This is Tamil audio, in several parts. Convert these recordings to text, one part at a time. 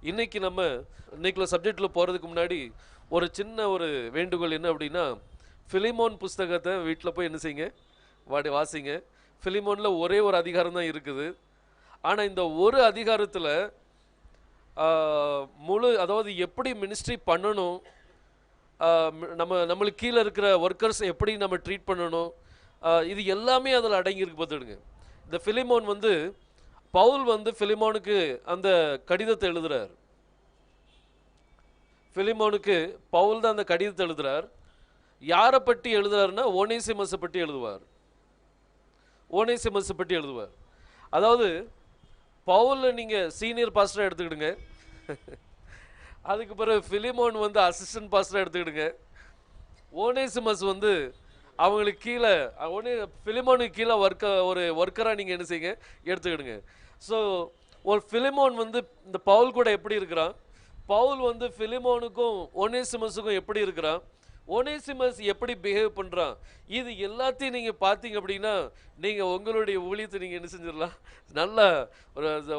இன்னைக்கு நம்ம இன்னைக்குள்ள சப்ஜெக்டில் போகிறதுக்கு முன்னாடி ஒரு சின்ன ஒரு வேண்டுகோள் என்ன அப்படின்னா, ஃபிலிமோன் புஸ்தகத்தை வீட்டில் போய் என்ன செய்யுங்க, வாசிங்க. ஃபிலிமோனில் ஒரே ஒரு அதிகாரம் தான் இருக்குது. ஆனால் இந்த ஒரு அதிகாரத்தில் அதாவது எப்படி மினிஸ்ட்ரி பண்ணணும், நம்மளுக்கு கீழே இருக்கிற ஒர்க்கர்ஸ் எப்படி நம்ம ட்ரீட் பண்ணணும், இது எல்லாமே அதில் அடங்கியிருக்கு பார்த்துடுங்க. இந்த ஃபிலிமோன் பவுல் ஃபிலிமோனுக்கு அந்த கடிதத்தை எழுதுறார். ஃபிலிமோனுக்கு பவுல் தான் அந்த கடிதத்தை எழுதுறார். யாரை பற்றி எழுதுறாருன்னா ஓனேசிமஸை பற்றி எழுதுவார். ஓனேசிமஸை பற்றி எழுதுவார். அதாவது பவுலில் நீங்கள் சீனியர் பாஸ்டராக எடுத்துக்கிடுங்க, அதுக்கு பிறகு ஃபிலிமோன் அசிஸ்டன்ட் பாஸ்டராக எடுத்துக்கிடுங்க. ஓனேசிமஸ் அவங்களுக்கு கீழே ஃபிலிமோனுக்கு கீழே ஒரு ஒர்க்கராக நீங்கள் என்ன செய்யுங்க, எடுத்துக்கிடுங்க. ஸோ ஒரு ஃபிலிமோன் இந்த பவுல் கூட எப்படி இருக்கிறான், பவுல் ஃபிலிமோனுக்கும் ஒனேசிமஸுக்கும் எப்படி இருக்கிறான், ஒனேசிமஸ் எப்படி பிஹேவ் பண்ணுறான், இது எல்லாத்தையும் நீங்கள் பார்த்தீங்க அப்படின்னா நீங்கள் உங்களுடைய ஊழியத்தை நீங்கள் என்ன செஞ்சிடலாம், நல்ல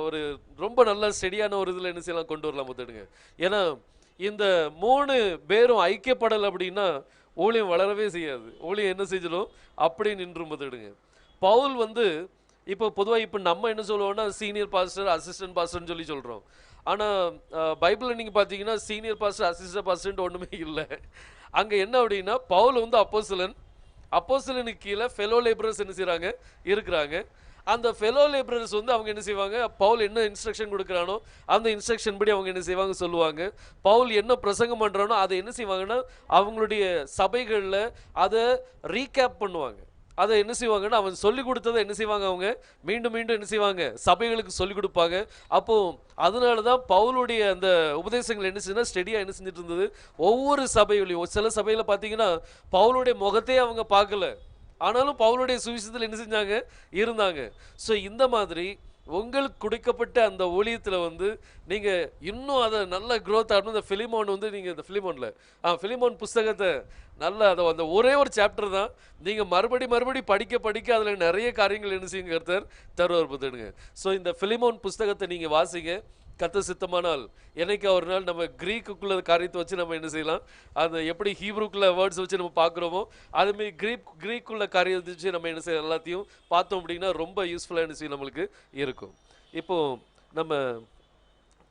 ஒரு ரொம்ப நல்ல ஸ்டெடியான ஒரு இதில் என்ன செய்யலாம், கொண்டு வரலாம் பார்த்துடுங்க. ஏன்னா இந்த 3 பேரும் ஐக்கியப்படலை அப்படின்னா ஊழியம் வளரவே செய்யாது. ஊழியம் என்ன செஞ்சிடும், அப்படி நின்று பார்த்துடுங்க. பவுல் இப்போ பொதுவாக இப்போ நம்ம என்ன சொல்லுவோம்னா சீனியர் பாஸ்டர் அசிஸ்டன்ட் பாஸ்டர்னு சொல்லி சொல்கிறோம். ஆனால் பைபிளில் நீங்கள் பார்த்தீங்கன்னா சீனியர் பாஸ்டர் அசிஸ்டன்ட் பாஸ்டர்ன்ட்டு ஒன்றுமே இல்லை. அங்கே என்ன அப்படின்னா பவுல் அப்போஸ்தலன், அப்போஸ்தலனுக்கு கீழே ஃபெலோ லேபரர்ஸ் என்ன செய்கிறாங்க, இருக்கிறாங்க. அந்த ஃபெலோ லேபரர்ஸ் அவங்க என்ன செய்வாங்க, பவுல் என்ன இன்ஸ்ட்ரக்ஷன் கொடுக்குறானோ அந்த இன்ஸ்ட்ரக்ஷன் படி அவங்க என்ன செய்வாங்க, சொல்லுவாங்க. பவுல் என்ன பிரசங்கம் பண்ணுறானோ அதை என்ன செய்வாங்கன்னா அவங்களுடைய சபைகளில் அதை ரீகேப் பண்ணுவாங்க. அதை என்ன செய்வாங்கன்னா அவன் சொல்லி கொடுத்ததை என்ன செய்வாங்க, அவங்க மீண்டும் மீண்டும் என்ன செய்வாங்க, சபைகளுக்கு சொல்லிக் கொடுப்பாங்க. அப்போது அதனால தான் பவுலுடைய அந்த உபதேசங்கள் என்ன செஞ்சுன்னா ஸ்டெடியாக என்ன செஞ்சுட்டு இருந்தது. ஒவ்வொரு சபைகளையும் சில சபையில் பார்த்தீங்கன்னா பவுலுடைய முகத்தையே அவங்க பார்க்கல, ஆனாலும் பவுலுடைய சுவிசேஷத்தில் என்ன செஞ்சாங்க, இருந்தாங்க. ஸோ இந்த மாதிரி உங்களுக்கு கொடுக்கப்பட்ட அந்த ஊழியத்தில் நீங்கள் இன்னும் அதை நல்ல க்ரோத் ஆகணும். இந்த ஃபிலிமோன் நீங்கள் இந்த ஃபிலிமோன் புஸ்தகத்தை நல்ல அந்த ஒரே ஒரு சாப்டர் தான் நீங்கள் மறுபடி படிக்க அதில் நிறைய காரியங்கள் என்ன செய்யுங்க, கர்த்தர் தருவார் பார்த்துடுங்க. ஸோ இந்த ஃபிலிமோன் புஸ்தகத்தை நீங்கள் வாசிங்க. கர்த்தர் சித்தமானால் என்னைக்கு ஒரு நாள் நம்ம கிரீக்குள்ள காரியத்தை வச்சு நம்ம என்ன செய்யலாம், அந்த எப்படி ஹீப்ரூக்குள்ள வேர்ட்ஸ் வச்சு நம்ம பார்க்குறோமோ அதுமாரி கிரீக்குள்ள காரியத்தை வச்சு நம்ம என்ன செய்யலாம், எல்லாத்தையும் பார்த்தோம் அப்படின்னா ரொம்ப யூஸ்ஃபுல்லாக என்ன செய்யும் நம்மளுக்கு இருக்கும். இப்போது நம்ம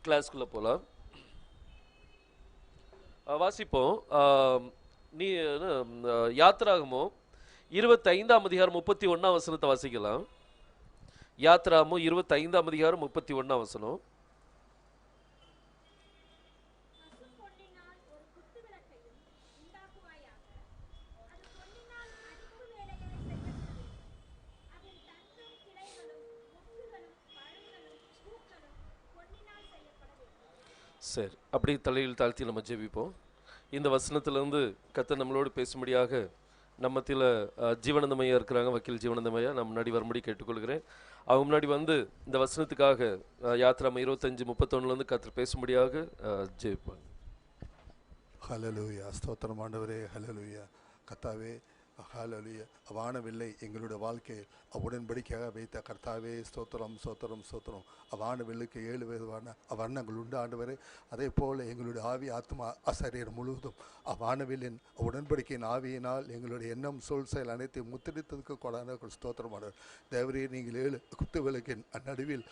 கிளாஸ்க்குள்ளே போகலாம், வாசிப்போம். யாத்ராகமோ 25ஆம் அதிகாரம் 31ஆம் வசனத்தை வாசிக்கலாம். யாத்ராகமோ 25ஆம் அதிகாரம் 31ஆம் வசனம். சரி, அப்படி தலையில் தாழ்த்தி நம்ம ஜெபிப்போம். இந்த வசனத்திலேருந்து கர்த்தர் நம்மளோடு பேசும்படியாக நம்மத்தில் ஜீவனந்தமையா இருக்கிறாங்க, வக்கீல் ஜீவனந்தமையா நம்ம முன்னாடி வரும்படி கேட்டுக்கொள்கிறேன். அவங்க முன்னாடி இந்த வசனத்துக்காக யாத்ராம 25:31 கர்த்தர் பேசும்படியாக ஜெபிப்பாங்க. ஹல்லேலூயா, ஸ்தோத்திரம் ஆண்டவரே, ஹல்லேலூயா. கர்த்தாவே, ஹல்லேலூயா. வானவில்லை எங்களுடைய வாழ்க்கையில் உடன்படிக்கையாக வைத்த கர்த்தாவே, ஸ்தோத்திரம் ஸ்தோத்திரம் ஸ்தோத்திரம். வானவில்லுக்கு 7 விதமான வர்ணங்கள் உண்டு ஆண்டவரே. அதே போல் எங்களுடைய ஆவி ஆத்மா சரீரம் முழுவதும் வானவில்லின் உடன்படிக்கையின் ஆவியினால் எங்களுடைய எண்ணம் சொல் செயல் அனைத்தையும் முத்திரித்ததுக்கு கொடான ஸ்தோத்திரம் ஆண்டவர். தேவரே, நீங்கள் 7 குத்து விளக்கின் நடுவில்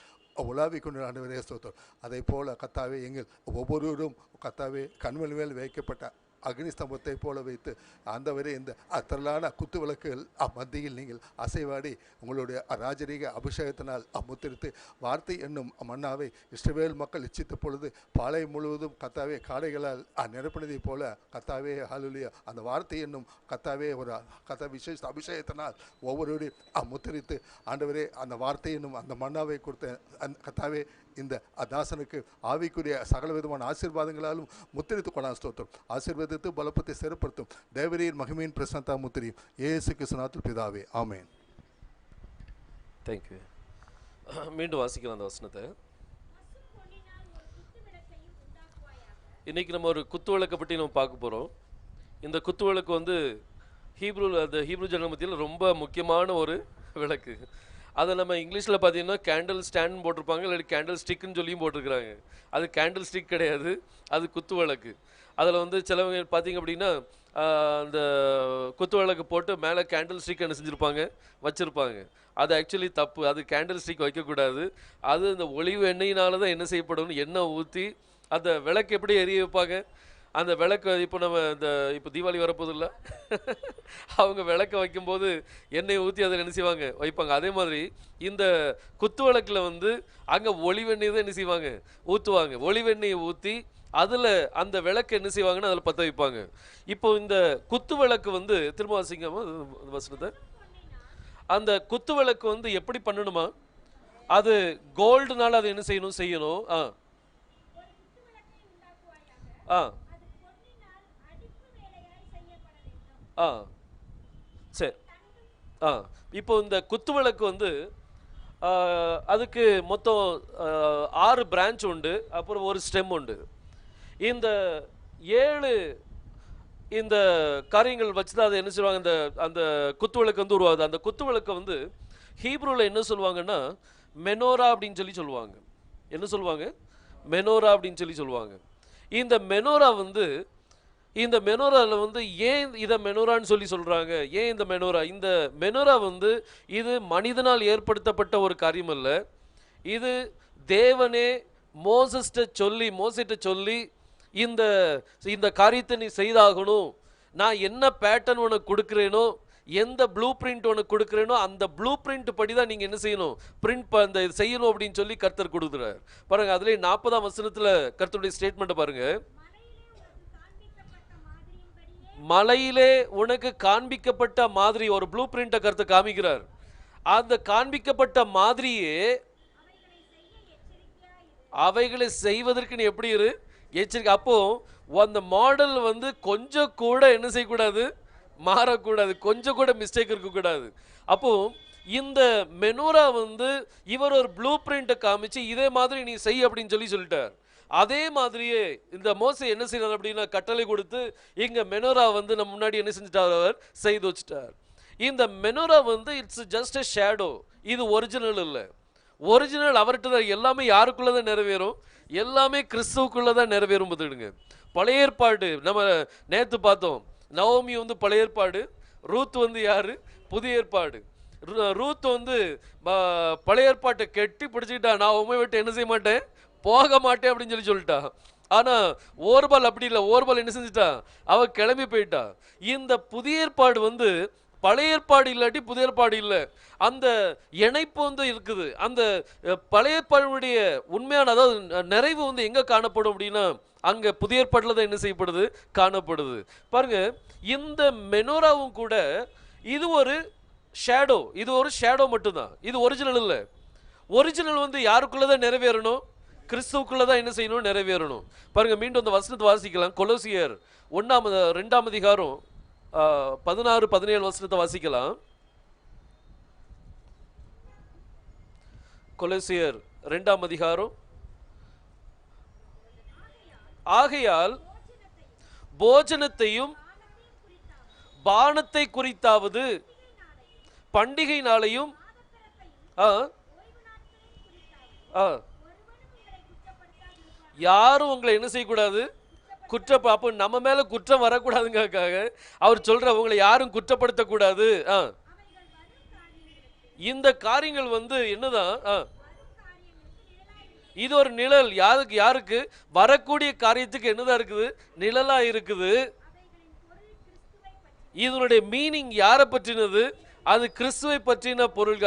உலாவி கொண்டு ஆண்டவரே, ஸ்தோத்திரம். அதே போல் கர்த்தாவே, எங்கள் ஒவ்வொருவரும் கர்த்தாவே கண்மல் மேல் வைக்கப்பட்ட அக்னி ஸ்தம்பத்தை போல வைத்து ஆண்டவரே இந்த திரளான குத்து விளக்குகள் மத்தியில் நீங்கள் அசைவாடி உங்களுடைய ராஜரீக அபிஷேகத்தினால் முத்திரித்து வார்த்தை என்னும் மன்னாவை இஸ்ரவேல் மக்கள் இச்சித்த பொழுது பாளையம் முழுவதும் கர்த்தாவே காடைகளால் நிரப்பினதை போல கர்த்தாவே, ஹல்லேலூயா, அந்த வார்த்தை என்னும் கர்த்தாவே ஒரு விசேஷ அபிஷேகத்தினால் ஒவ்வொருவரையும் முத்திரித்து ஆண்டவரே அந்த வார்த்தை என்னும் அந்த மன்னாவை கொடுத்த கர்த்தாவே இந்த தாசனுக்கு ஆவிக்குரிய சகல விதமான ஆசீர்வாதங்களாலும் முத்திரித்து கொள்ளலாம். ஸ்தோத்திரம். ஆசீர்வாதத்தை பலப்பத்தை சிறப்படுத்தும் தேவரீர் மகிமையின் பிரசன்னதா முத்திரியும் இயேசு கிறிஸ்துவின் பிதாவே, ஆமென். தேங்க்யூ. மீண்டும் வாசிக்கலாம் அந்த வசனத்தை. இன்றைக்கி நம்ம ஒரு குத்து விளக்கை பற்றி நம்ம பார்க்க போகிறோம். இந்த குத்து விளக்கு வந்து அந்த ஹீப்ரு ஜன மத்தியில் ரொம்ப முக்கியமான ஒரு விளக்கு. அதை நம்ம இங்கிலீஷில் பார்த்தீங்கன்னா கேண்டில் ஸ்டாண்ட் போட்டிருப்பாங்க, இல்லாட்டி கேண்டில் ஸ்டிக்குன்னு சொல்லியும் போட்டிருக்கிறாங்க. அது கேண்டில் ஸ்டிக் கிடையாது, அது குத்து விளக்கு. அதில் வந்து சிலவங்க பார்த்தீங்க அப்படின்னா அந்த குத்து விளக்கு போட்டு மேலே கேண்டில் ஸ்டிக் என்ன செஞ்சுருப்பாங்க, வச்சுருப்பாங்க. அது ஆக்சுவலி தப்பு. அது கேண்டில் ஸ்டிக் வைக்கக்கூடாது. அது இந்த ஒளிவு எண்ணெயினால தான் என்ன செய்யப்படும், எண்ணெய் ஊற்றி அந்த விளக்கு எப்படி எரிய வைப்பாங்க. அந்த விளக்கு இப்போ நம்ம இப்போ தீபாவளி வரப்போதில்ல, அவங்க விளக்க வைக்கும்போது எண்ணெயை ஊற்றி அதில் என்ன செய்வாங்க, வைப்பாங்க. அதே மாதிரி இந்த குத்து விளக்கில் வந்து அங்கே ஒளிவெண்ணெய் தான் என்ன செய்வாங்க, ஊற்றுவாங்க. ஒளிவெண்ணெயை ஊற்றி அதில் அந்த விளக்கு என்ன செய்வாங்கன்னா அதில் பற்ற வைப்பாங்க. இப்போ இந்த குத்து விளக்கு வந்து திரும்ப வாசிக்காம வசனத்தை, அந்த குத்து விளக்கு வந்து எப்படி பண்ணணுமா, அது கோல்டுனால அது என்ன செய்யணும். சரி. இப்போ இந்த குத்து விளக்கு வந்து அதுக்கு மொத்தம் 6 பிரான்ச் உண்டு, அப்புறம் ஒரு ஸ்டெம் உண்டு. இந்த 7 இந்த காரியங்கள் வச்சு தான் அதை என்ன சொல்லுவாங்க, அந்த குத்து விளக்கு வந்து உருவாகுது. அந்த குத்து விளக்கை வந்து ஹீப்ரூவில் என்ன சொல்லுவாங்கன்னா மெனோரா அப்படின்னு சொல்லுவாங்க. என்ன சொல்லுவாங்க, மெனோரா அப்படின்னு சொல்லுவாங்க. இந்த மெனோரா வந்து இந்த மெனோராவில் வந்து ஏன் இதை மெனோரான்னு சொல்கிறாங்க, ஏன் இந்த மெனோரா வந்து இது மனிதனால் ஏற்படுத்தப்பட்ட ஒரு காரியம் அல்ல. இது தேவனே மோசேட்ட சொல்லி இந்த காரியத்தை நீ செய்தாகணும், நான் என்ன பேட்டர்ன் உனக்கு கொடுக்குறேனோ, எந்த ப்ளூ பிரிண்ட் உனக்கு கொடுக்குறேனோ அந்த ப்ளூ பிரிண்ட் படி தான் நீங்கள் என்ன செய்யணும், அந்த செய்யணும் அப்படின்னு சொல்லி கர்த்தர் கொடுக்குறார். பாருங்க, அதுலேயே 40ஆம் வசனத்தில் கர்த்தருடைய ஸ்டேட்மெண்ட்டை பாருங்க. மலையிலே உனக்கு காண்பிக்கப்பட்ட மாதிரி ஒரு ப்ளூ பிரிண்ட்டை கர்த்தர் காமிக்கிறார். அந்த காண்பிக்கப்பட்ட மாதிரியே அவைகளை செய்வதற்கு நீ எப்படி இரு, எச்சரிக்கை. அப்போ அந்த மாடல் வந்து கொஞ்சம் கூட என்ன செய்யக்கூடாது, மாறக்கூடாது, கொஞ்சம் கூட மிஸ்டேக் இருக்கக்கூடாது. அப்போ இந்த மெனோரா வந்து இவர் ஒரு ப்ளூ பிரிண்ட்டை காமிச்சு இதே மாதிரி நீ செய் அப்படின்னு சொல்லிட்டார். அதே மாதிரியே இந்த மோசே என்ன செய்யறார் அப்படின்னா கட்டளை கொடுத்து இங்க மெனோரா வந்து நம்ம முன்னாடி என்ன செஞ்சுட்டார், அவர் செய்து வச்சுட்டார். இந்த மெனோரா வந்து இட்ஸ் ஜஸ்ட் எ ஷேடோ, இது ஒரிஜினல் இல்லை. ஒரிஜினல் அவர்கிட்ட தான். எல்லாமே யாருக்குள்ளதான் நிறைவேறும், எல்லாமே கிறிஸ்துவுக்குள்ளதான் நிறைவேறும். பார்த்துடுங்க, பழைய ஏற்பாடு நம்ம நேற்று பார்த்தோம். நவோமி வந்து பழைய ஏற்பாடு, ரூத் வந்து யாரு, புதிய ஏற்பாடு. ரூத் வந்து பழைய ஏற்பாட்டை கெட்டி பிடிச்சிக்கிட்டா, நான் உண்மை விட்டு என்ன செய்ய மாட்டேன், போக மாட்டேன் அப்படின்னு சொல்லிட்டா. ஆனா ஓர்பால் அப்படி இல்லை. ஓர்பால் என்ன செஞ்சுட்டா, அவ கிளம்பி போயிட்டா. இந்த புதிய ஏற்பாடு வந்து பழைய ஏற்பாடு இல்லாட்டி புதிய ஏற்பாடு இல்லை, அந்த இணைப்பு வந்து இருக்குது. அந்த பழைய ஏற்பாடுடைய உண்மையான அதாவது நிறைவு வந்து எங்க காணப்படும் அப்படின்னா அங்க புதிய ஏற்பாடுல தான் என்ன செய்யப்படுது, காணப்படுது. பாருங்க, இந்த மெனோராவும் கூட இது ஒரு ஷேடோ, இது ஒரு ஷேடோ மட்டும்தான், இது ஒரிஜினல் இல்லை. ஒரிஜினல் வந்து யாருக்குள்ளதான் நிறைவேறணும், கிறிஸ்துவுக்குள்ளதான் என்ன செய்யணும், நிறைவேறணும். பாருங்க, மீண்டும் அந்த வசனத்தை வாசிக்கலாம். கொலோசியர் 2ஆம் அதிகாரம் 16-17 வசனத்தை வாசிக்கலாம். கொலோசியர் 2ஆம் அதிகாரம். ஆகையால் போஜனத்தையும் பானத்தை குறித்தாவது பண்டிகை நாளையும் யாரும் உங்களை என்ன செய்யக்கூடாது, அப்போ நம்ம மேல குற்றம் வரக்கூடாதுங்கிறதுக்காக அவர் சொல்ற உங்களை யாரும் குற்றப்படுத்தக்கூடாது. இந்த காரியங்கள் வந்து என்னதான், இது ஒரு நிழல். யாருக்கு வரக்கூடிய காரியத்துக்கு என்னதான் இருக்குது, நிழலா இருக்குது. இதனுடைய மீனிங் யாரை பற்றினது, அது கிறிஸ்துவை பற்றின பொருள்.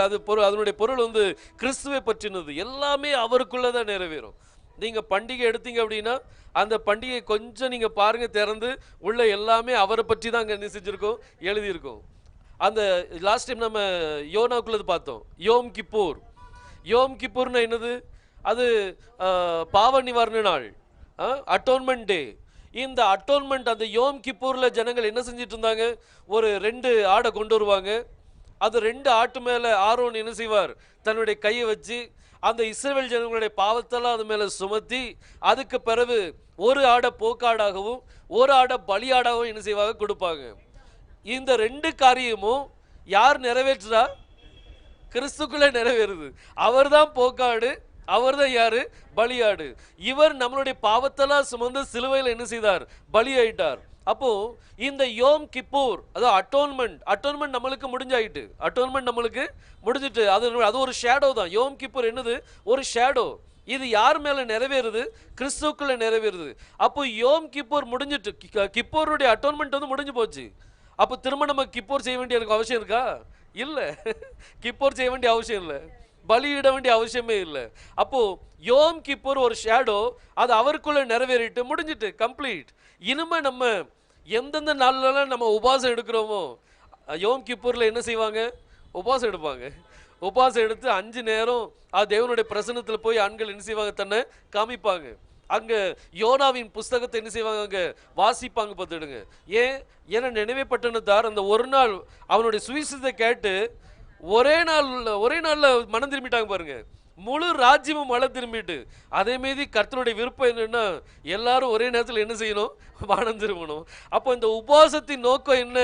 அதனுடைய பொருள் வந்து கிறிஸ்துவை பற்றினது. எல்லாமே அவருக்குள்ளதான் நிறைவேறும். நீங்க பண்டிகை எடுத்தீங்க அப்படின்னா அந்த பண்டிகை கொஞ்சம் நீங்க பாருங்க, திறந்து உள்ள எல்லாமே அவரை பற்றி தான் அங்க நினைச்சிருக்கோம், எழுதியிருக்கோம். அந்த லாஸ்ட் டைம் நம்ம யோனாக்குள்ளது பார்த்தோம், யோம் கிப்பூர். யோம் கிப்பூர்னா என்னது, அது பாவ நிவாரண நாள், அட்டோன்மெண்ட் டே. இந்த அட்டோன்மெண்ட் அந்த யோம் கிப்பூர்ல ஜனங்கள் என்ன செஞ்சிட்டு இருந்தாங்க? ஒரு 2 ஆடை கொண்டு வருவாங்க. அது 2 ஆட்டு மேல ஆரோன் என்ன செய்வார்? தன்னுடைய கையை வச்சு அந்த இஸ்ரவேல் ஜனங்களுடைய பாவத்தெல்லாம் அது மேல சுமத்தி, அதுக்கு பிறகு ஒரு ஆடை போக்காடாகவும் ஒரு ஆடை பலியாடாகவும் என்ன செய்வாங்க? கொடுப்பாங்க. இந்த 2 காரியமும் யார் நிறைவேற்றுறா? கிறிஸ்துக்குள்ளே நிறைவேறுது. அவர் தான் போக்காடு, அவர் தான் யாரு? பலியாடு. இவர் நம்மளுடைய பாவத்தெல்லாம் சுமந்து சிலுவையில் என்ன செய்தார்? பலியாயிட்டார். அப்போ இந்த யோம் கிப்பூர், அதாவது அட்டோன்மெண்ட் நம்மளுக்கு முடிஞ்சாயிட்டு. அட்டோன்மெண்ட் நம்மளுக்கு முடிஞ்சிட்டு. அது ஒரு ஷேடோ தான். யோம் கிப்பூர் என்னது? ஒரு ஷேடோ. இது யார் மேல நிறைவேறுது? கிறிஸ்துக்குள்ள நிறைவேறுது. அப்போ யோம் கிப்பூர் முடிஞ்சிட்டு, கிப்பூருடைய அட்டோன்மெண்ட் வந்து முடிஞ்சு போச்சு. அப்போ திரும்ப நம்ம கிப்பூர் செய்ய வேண்டிய அவசியம் இருக்கா? இல்லை. கிப்பூர் செய்ய வேண்டிய அவசியம் இல்லை, பலியிட வேண்டிய அவசியமே இல்லை. அப்போ யோம் கிப்பூர் ஒரு ஷேடோ, அது அவருக்குள்ள நிறைவேறிட்டு முடிஞ்சிட்டு, கம்ப்ளீட். இனிமே நம்ம எந்தெந்த நாள்லாம் நம்ம உபாசம் எடுக்கிறோமோ, யோம் கிப்பூர்ல என்ன செய்வாங்க? உபாசம் எடுப்பாங்க. உபாசம் எடுத்து 5 நேரம் தேவனுடைய பிரசன்னத்தில் போய் ஆண்கள் என்ன செய்வாங்க? தன்னை காமிப்பாங்க. அங்கே யோனாவின் புஸ்தகத்தை என்ன செய்வாங்க? அங்கே வாசிப்பாங்க. பார்த்துடுங்க. ஏன்னா நினைவே பட்டணத்தார் அந்த ஒரு நாள் அவனுடைய சுவிசேஷத்தை கேட்டு ஒரே நாளில் மனம் திரும்பிட்டாங்க பாருங்க. முழு ராஜ்யமும் மனம் திரும்பிட்டு, அதே மீதி கர்த்தருடைய விருப்பம் என்னன்னா எல்லாரும் ஒரே நேரத்தில் என்ன செய்யணும்? மனம் திரும்பணும். அப்போ இந்த உபவாசத்தின் நோக்கம் என்ன?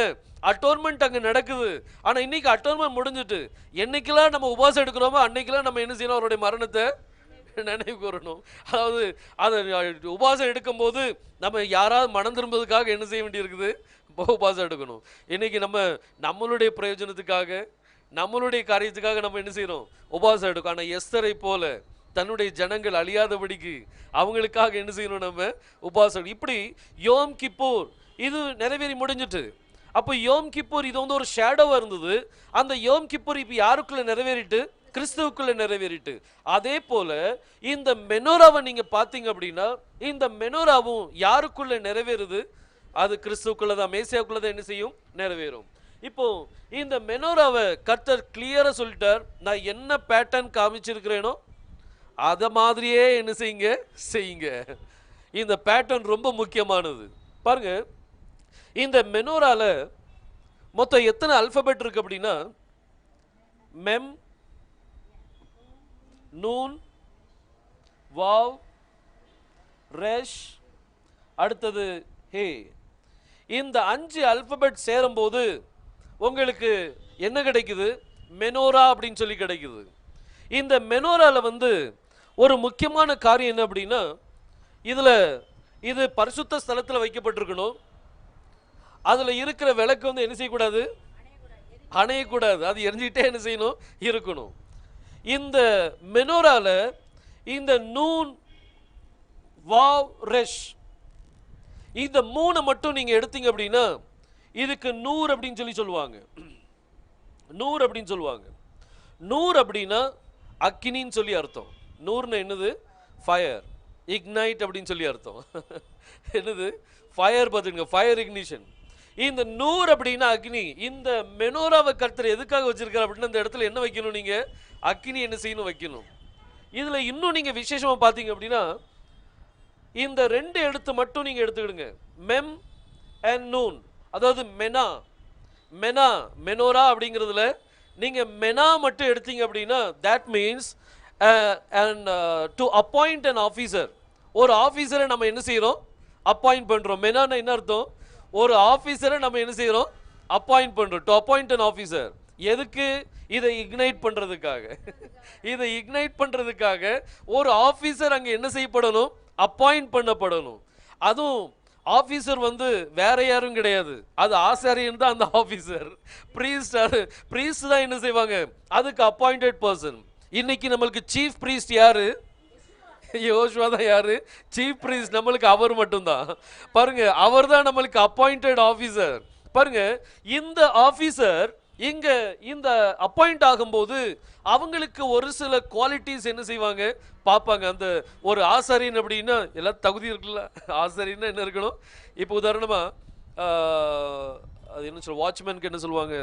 அட்டோன்மெண்ட் அங்கே நடக்குது. ஆனால் இன்னைக்கு அட்டோன்மெண்ட் முடிஞ்சிட்டு, என்னைக்கெல்லாம் நம்ம உபவாசம் எடுக்கிறோமோ அன்னைக்கெல்லாம் நம்ம என்ன செய்யணும்? அவருடைய மரணத்தை நினைவு கூறணும். அதாவது அதை உபவாசம் எடுக்கும்போது நம்ம யாராவது மனம் திரும்புவதற்காக என்ன செய்ய வேண்டியிருக்குது? உபவாசம் எடுக்கணும். இன்னைக்கு நம்மளுடைய பிரயோஜனத்துக்காக, நம்மளுடைய காரியத்துக்காக நம்ம என்ன செய்யறோம்? உபவாசம் எடுக்கும். ஆனால் எஸ்தரை போல தன்னுடைய ஜனங்கள் அழியாதபடிக்கு அவங்களுக்காக என்ன செய்யணும்? நம்ம உபவாசம். இப்படி யோம் கிப்பூர் இது நிறைவேறி முடிஞ்சிட்டு. அப்போ யோம் கிப்பூர் இது வந்து ஒரு ஷேடோவாக இருந்தது. அந்த யோம் கிப்பூர் இப்போ யாருக்குள்ள நிறைவேறிட்டு? கிறிஸ்துவுக்குள்ள நிறைவேறிட்டு. அதே போல இந்த மெனோராவை நீங்க பார்த்தீங்க அப்படின்னா, இந்த மெனோராவும் யாருக்குள்ள நிறைவேறுது? அது கிறிஸ்துவுக்குள்ள தான், மேசியாவுக்குள்ள தான் என்ன செய்யும்? நிறைவேறும். இப்போ இந்த மெனோராவை கர்த்தர் கிளியரா சொல்லிட்டார். நான் என்ன பேட்டர்ன் காமிச்சிருக்கிறேனோ அதை மாதிரியே என்ன செய்யுங்க. இந்த பேட்டர்ன் ரொம்ப முக்கியமானது. பாருங்க, இந்த மெனோரால மொத்தம் எத்தனை அல்பபெட் இருக்கு அப்படின்னா, மெம், நூன், வாவ், ரெஷ், அடுத்தது ஹே. இந்த 5 அல்பபெட் சேரும்போது உங்களுக்கு என்ன கிடைக்குது? மெனோரா அப்படின்னு சொல்லி கிடைக்குது. இந்த மெனோரால வந்து ஒரு முக்கியமான காரியம் என்ன அப்படின்னா, இது பரிசுத்த ஸ்தலத்தில் வைக்கப்பட்டிருக்கணும். அதுல இருக்கிற விளக்கு வந்து என்ன செய்யக்கூடாது? அணையக்கூடாது. அது எரிஞ்சிட்டே என்ன செய்யணும்? இருக்கணும். இந்த மெனோரால இந்த நூன், வாவ், ரெஷ், இந்த 3 மட்டும் நீங்க எடுத்தீங்க அப்படின்னா இதுக்கு நூர் அப்படின்னு சொல்லி சொல்லுவாங்க. நூர் அப்படின்னு சொல்லுவாங்க. நூர் அப்படின்னா அக்கினின்னு சொல்லி அர்த்தம். நூர்னு என்னது? ஃபயர், இக்னைட் அப்படின்னு சொல்லி அர்த்தம். என்னது? ஃபயர். பார்த்துங்க, ஃபயர் இக்னிஷன். இந்த நூர் அப்படின்னா அக்னி. இந்த மெனோராவை கர்த்தர் எதுக்காக வச்சிருக்காரு அப்படின்னா, இந்த இடத்துல என்ன வைக்கணும்? நீங்க அக்னி என்ன செய்யணும்? வைக்கணும். இதுல இன்னும் நீங்க விசேஷமா பார்த்தீங்க அப்படின்னா, இந்த 2 எழுத்து மட்டும் நீங்க எடுத்துக்கிடுங்க. மெம் அண்ட் நூன். அதாவது மெனோரா அப்படிங்கிறதுல நீங்க மெனா மட்டும் எடுத்தீங்க அப்படின்னா, that means to appoint an officer. ஒரு ஆஃபீஸரை நம்ம என்ன செய்யறோம்? அப்பாயிண்ட் பண்றோம். மெனான்னா என்ன அர்த்தம்? ஒரு ஆஃபீஸரை நம்ம என்ன செய்யறோம்? அப்பாயிண்ட் பண்றோம். To appoint an officer. எதுக்கு? இதை இக்னைட் பண்றதுக்காக. இதை இக்னைட் பண்றதுக்காக ஒரு ஆஃபீஸர் அங்க என்ன செய்யப்படணும்? அப்பாயிண்ட் பண்ணப்படணும். அதுவும் ஆஃபீஸர் வந்து வேற யாரும் கிடையாது, அது ஆசாரியன் தான். அந்த ஆஃபீஸர் பிரீஸ்ட் தான் என்ன செய்வாங்க? அதுக்கு அப்பாயிண்டட் பர்சன். இன்னைக்கு நம்மளுக்கு சீஃப் பிரீஸ்ட் யாரு? யோசுவா தான். யாரு சீஃப் பிரீஸ்ட்? நம்மளுக்கு அவர் மட்டும்தான். பாருங்க, அவர் தான் நம்மளுக்கு அப்பாயிண்டட் ஆஃபீஸர். பாருங்க, இந்த ஆஃபீஸர் இங்க இந்த அப்பாயிண்ட் ஆகும்போது அவங்களுக்கு ஒரு சில குவாலிட்டிஸ் என்ன செய்வாங்க? பார்ப்பாங்க. அந்த ஒரு ஆசாரியன் அப்படின்னா எல்லாம் தகுதி இருக்குல்ல. ஆசாரியன்னா என்ன இருக்கணும்? இப்போ உதாரணமா அது என்ன சொல்ல, வாட்ச்மேனுக்கு என்ன சொல்லுவாங்க?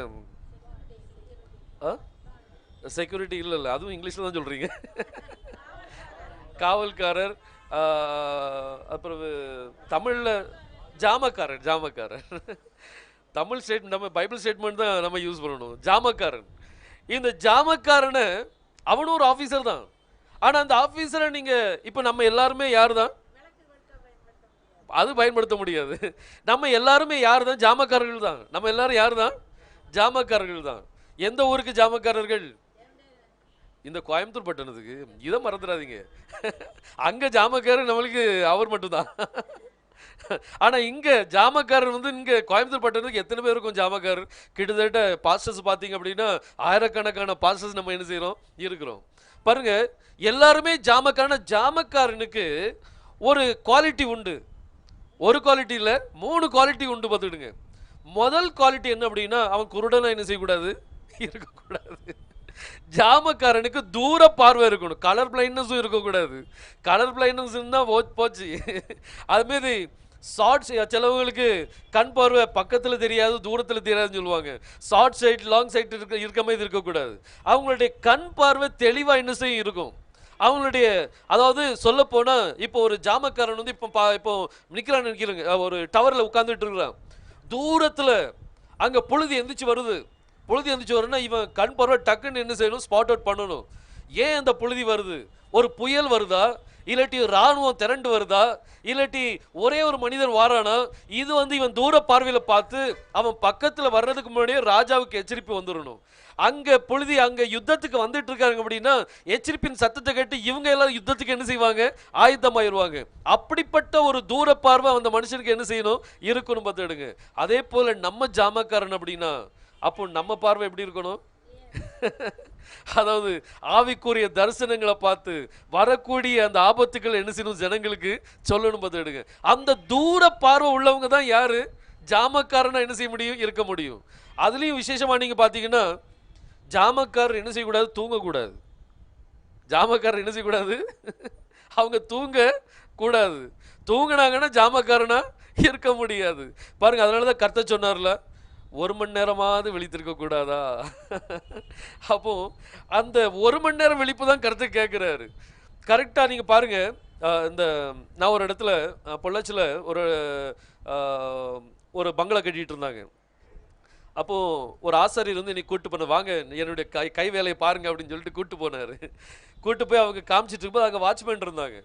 செக்யூரிட்டி இல்லை, அதுவும் இங்கிலீஷ்ல தான் சொல்றீங்க. காவல்காரர், அப்புறம் தமிழ்ல ஜாமக்காரன். ஜாமக்காரன் தமிழ் ஸ்டேட், நம்ம பைபிள் ஸ்டேட்மெண்ட் தான் நம்ம யூஸ் பண்ணணும். ஜாமக்காரன். இந்த ஜாமக்காரனை அவனும் ஒரு ஆஃபீஸர் தான். ஆனால் அந்த ஆஃபீஸரை நீங்கள் இப்போ நம்ம எல்லாருமே யார் தான்? அது பயன்படுத்த முடியாது. நம்ம எல்லாருமே யார் தான்? ஜாமக்காரர்கள் தான். நம்ம எல்லாரும் யார் தான்? ஜாமக்காரர்கள் தான். எந்த ஊருக்கு ஜாமக்காரர்கள்? இந்த கோயம்புத்தூர் பட்டணத்துக்கு. இதை மறந்துடாதீங்க. அங்கே ஜாமக்காரர் நம்மளுக்கு அவர் மட்டும்தான். ஆனால் இங்கே ஜாமக்காரர் வந்து இங்கே கோயம்புத்தூர் பட்டணத்துக்கு எத்தனை பேர் இருக்கும் ஜாமக்காரர்? கிட்டத்தட்ட பாஸ்டர்ஸ் பார்த்தீங்க அப்படின்னா ஆயிரக்கணக்கான பாஸ்டர்ஸ் நம்ம என்ன செய்கிறோம்? இருக்கிறோம். பாருங்க, எல்லாருமே ஜாமக்காரனுக்கு ஒரு குவாலிட்டி உண்டு. ஒரு குவாலிட்டி இல்லை, 3 குவாலிட்டி உண்டு. பார்த்துக்கிடுங்க. முதல் குவாலிட்டி என்ன அப்படின்னா, அவன் குருடனா என்ன செய்யக்கூடாது? இருக்கக்கூடாது. ஜாமக்காரனுக்கு தூர பார்வை இருக்கணும். கலர் பிளைண்ட்னஸும் இருக்கக்கூடாது. கலர் பிளைண்ட்னஸ் இருந்தால் போச்சு. அதுமாரி ஷார்ட், சிலவங்களுக்கு கண் பார்வை பக்கத்தில் தெரியாது தூரத்தில் தெரியாதுன்னு சொல்லுவாங்க. ஷார்ட் சைட் லாங் சைட் இருக்க மாதிரி இருக்கக்கூடாது. அவங்களுடைய கண் பார்வை தெளிவாக என்ன செய்யும் இருக்கும். அவங்களுடைய, அதாவது சொல்ல போனால் இப்போ ஒரு ஜாமக்காரன் வந்து இப்போ நிற்கிறான்னு நினைக்கிறேங்க, ஒரு டவரில் உட்காந்துட்டு இருக்கிறான். தூரத்தில் அங்கே பொழுது எந்திரிச்சு வருது. பொழுது எந்திரிச்சு வரும்னா இவன் கண் பார்வை டக்குன்னு என்ன செய்யணும்? ஸ்பாட் அவுட் பண்ணணும். ஏன் அந்த பொழுது வருது? ஒரு புயல் வருதா, இல்லாட்டி இராணுவம் திரண்டு வருதா, இல்லாட்டி ஒரே ஒரு மனிதன் வாரானா? இது வந்து இவன் தூர பார்வையில் பார்த்து அவன் பக்கத்தில் வர்றதுக்கு முன்னாடியே ராஜாவுக்கு எச்சரிப்பு வந்துடணும். அங்கே பொழுது அங்கே யுத்தத்துக்கு வந்துட்டு இருக்காங்க அப்படின்னா எச்சரிப்பின் சத்தத்தை கேட்டு இவங்க எல்லாம் யுத்தத்துக்கு என்ன செய்வாங்க? ஆயுதமாயிருவாங்க. அப்படிப்பட்ட ஒரு தூர பார்வை அந்த மனுஷனுக்கு என்ன செய்யணும்? இருக்கணும். பார்த்துடுங்க. அதே போல நம்ம ஜாமக்காரன் அப்படின்னா அப்போ நம்ம பார்வை எப்படி இருக்கணும்? அதாவது ஆவிக்குரிய தரிசனங்களை பார்த்து வரக்கூடிய அந்த ஆபத்துக்கள் என்ன செய்யணும்? ஜனங்களுக்கு சொல்லணும். பார்த்துடுங்க. அந்த தூர பார்வை உள்ளவங்க தான் யாரு? ஜாமக்காரனா என்ன செய்ய முடியும்? இருக்க முடியும். அதுலேயும் விசேஷமாக நீங்கள் பார்த்தீங்கன்னா ஜாமக்காரர் என்ன செய்யக்கூடாது? தூங்கக்கூடாது. ஜாமக்காரர் என்ன செய்யக்கூடாது? அவங்க தூங்க கூடாது. தூங்கினாங்கன்னா ஜாமக்காரனா இருக்க முடியாது. பாருங்க, அதனால தான் கர்த்தர் சொன்னார்ல, 1 மணி நேரமாவது விழித்திருக்க கூடாதா? அப்போ அந்த 1 மணி நேரம் விழிப்பு தான் கர்த்தர் கேட்குறாரு. கரெக்டாக நீங்கள் பாருங்க, இந்த நான் ஒரு இடத்துல பொள்ளாச்சியில் ஒரு பங்களா கட்டிகிட்டு இருந்தாங்க. அப்போது ஒரு ஆசாரியர் வந்து இன்னைக்கு கூப்பிட்டு போன, வாங்க என்னுடைய கை வேலையை பாருங்க அப்படின்னு சொல்லிட்டு கூப்பிட்டு போனார். கூப்பிட்டு போய் அவங்க காமிச்சிட்டு இருக்கும்போது அங்கே வாட்ச்மேன் இருந்தாங்க.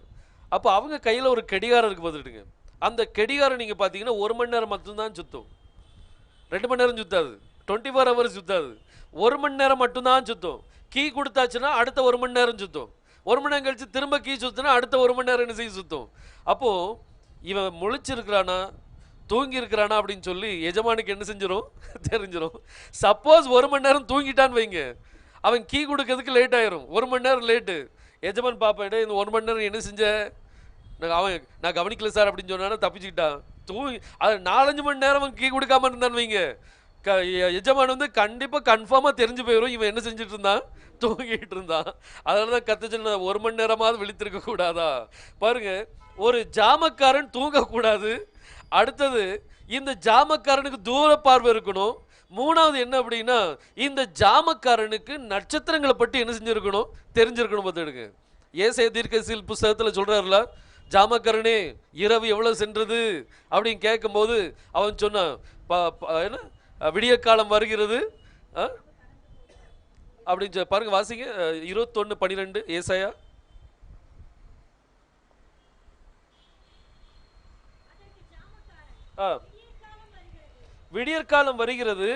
அப்போ அவங்க கையில் ஒரு கடிகாரம் இருக்குது. பார்த்துட்டுங்க. அந்த கடிகாரம் நீங்கள் பார்த்தீங்கன்னா 1 மணி நேரம் மட்டும்தான் சுற்றும். 2 மணி நேரம் சுத்தாது. 24 ஹவர்ஸ் சுத்தாது. 1 மணி நேரம் மட்டும்தான் சுற்றும். கீ கொடுத்தாச்சுன்னா அடுத்த 1 மணி நேரம் சுற்றும். 1 மணி நேரம் கழிச்சு திரும்ப கீ சுற்றுனா அடுத்த 1 மணி நேரம் என்ன செய்ய சுற்றும். அப்போது இவன் முழிச்சிருக்கிறானா தூங்கி இருக்கிறானா அப்படின்னு சொல்லி எஜமானுக்கு என்ன செஞ்சிடும்? தெரிஞ்சிடும். சப்போஸ் 1 மணி நேரம் தூங்கிட்டான்னு வைங்க, அவன் கீ கொடுக்கறதுக்கு லேட் ஆயிரும். 1 மணி நேரம் லேட்டு. எஜமான் பாப்பாடே இந்த 1 மணி நேரம் என்ன செஞ்ச? நான் கவனிக்கல சார் அப்படின்னு சொன்னா தப்பிச்சுக்கிட்டான். அது 4-5 மணி நேரம் அவன் கீ கொடுக்காம இருந்தான்னு வைங்க, எஜமான் வந்து கண்டிப்பாக கன்ஃபார்மாக தெரிஞ்சு போயிடும் இவன் என்ன செஞ்சுட்டு இருந்தான்? தூங்கிட்டு இருந்தான். அதனால தான் கத்த சொன்ன 1 மணி நேரமாவது விழித்திருக்க கூடாதா? பாருங்க, ஒரு ஜாமக்காரன் தூங்கக்கூடாது. அடுத்தது இந்த ஜாமக்காரனுக்கு தூர பார்வை இருக்கணும். 3வது என்ன அப்படின்னா, இந்த ஜாமக்காரனுக்கு நட்சத்திரங்களை பற்றி என்ன செஞ்சிருக்கணும்? தெரிஞ்சிருக்கணும். பார்த்துடுங்க. ஏசாயா தீர்க்கதரிசி புஸ்தகத்தில் சொல்றாருல, ஜாமக்காரனே இரவு எவ்வளவு சென்றது அப்படின்னு கேட்கும்போது அவன் சொன்னான், என்ன விடிய காலம் வருகிறது அப்படின்னு பாருங்க. வாசிங்க 21:12 ஏசாயா. விடியற்காலம் வருகிறது,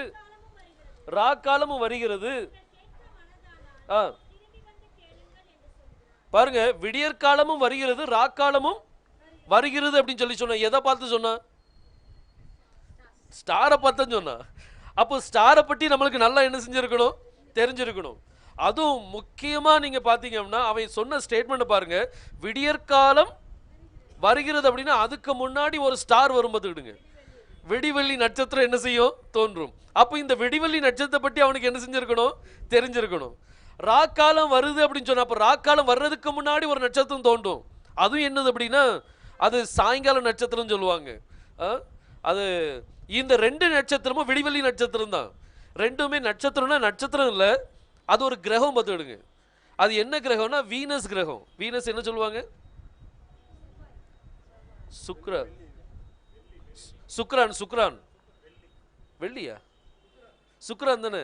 ராக்காலமும் வருகிறது. பாருங்க, விடியற்காலமும் வருகிறது, ராக்காலமும் வருகிறது அப்படின்னு சொல்லி சொன்ன. எதை பார்த்து சொன்னா? ஸ்டாரை பார்த்து சொன்னா. அப்போ ஸ்டாரை பற்றி நம்மளுக்கு நல்லா என்ன செஞ்சிருக்கணும்? தெரிஞ்சிருக்கணும். அதுவும் முக்கியமாக நீங்கள் பார்த்தீங்கன்னா அவன் சொன்ன ஸ்டேட்மெண்ட் பாருங்க, விடியற்காலம் வருகிறது அப்படின்னா அதுக்கு முன்னாடி ஒரு ஸ்டார் வரும். பார்த்துக்கிடுங்க. வெடிவெள்ளி நட்சத்திரம் என்ன செய்யும்? தோன்றும். அப்போ இந்த வெடிவெள்ளி நட்சத்திரத்தை பற்றி அவனுக்கு என்ன செஞ்சிருக்கணும்? தெரிஞ்சிருக்கணும். ராக்காலம் வருது அப்படின்னு சொன்னா, அப்போ ராக்காலம் வர்றதுக்கு முன்னாடி ஒரு நட்சத்திரம் தோன்றும். அதுவும் என்னது அப்படின்னா அது சாயங்கால நட்சத்திரம் சொல்லுவாங்க. அது இந்த 2 நட்சத்திரமும் விடிவெள்ளி நட்சத்திரம் தான். ரெண்டுமே நட்சத்திரம்னா நட்சத்திரம் இல்லை, அது ஒரு கிரகம். பார்த்துக்கிடுங்க. அது என்ன கிரகம்னா வீனஸ் கிரகம். வீனஸ் என்ன சொல்லுவாங்க? சுக்ரான். சுக்ரான் வெள்ளியா? சுக்ரான் தானே?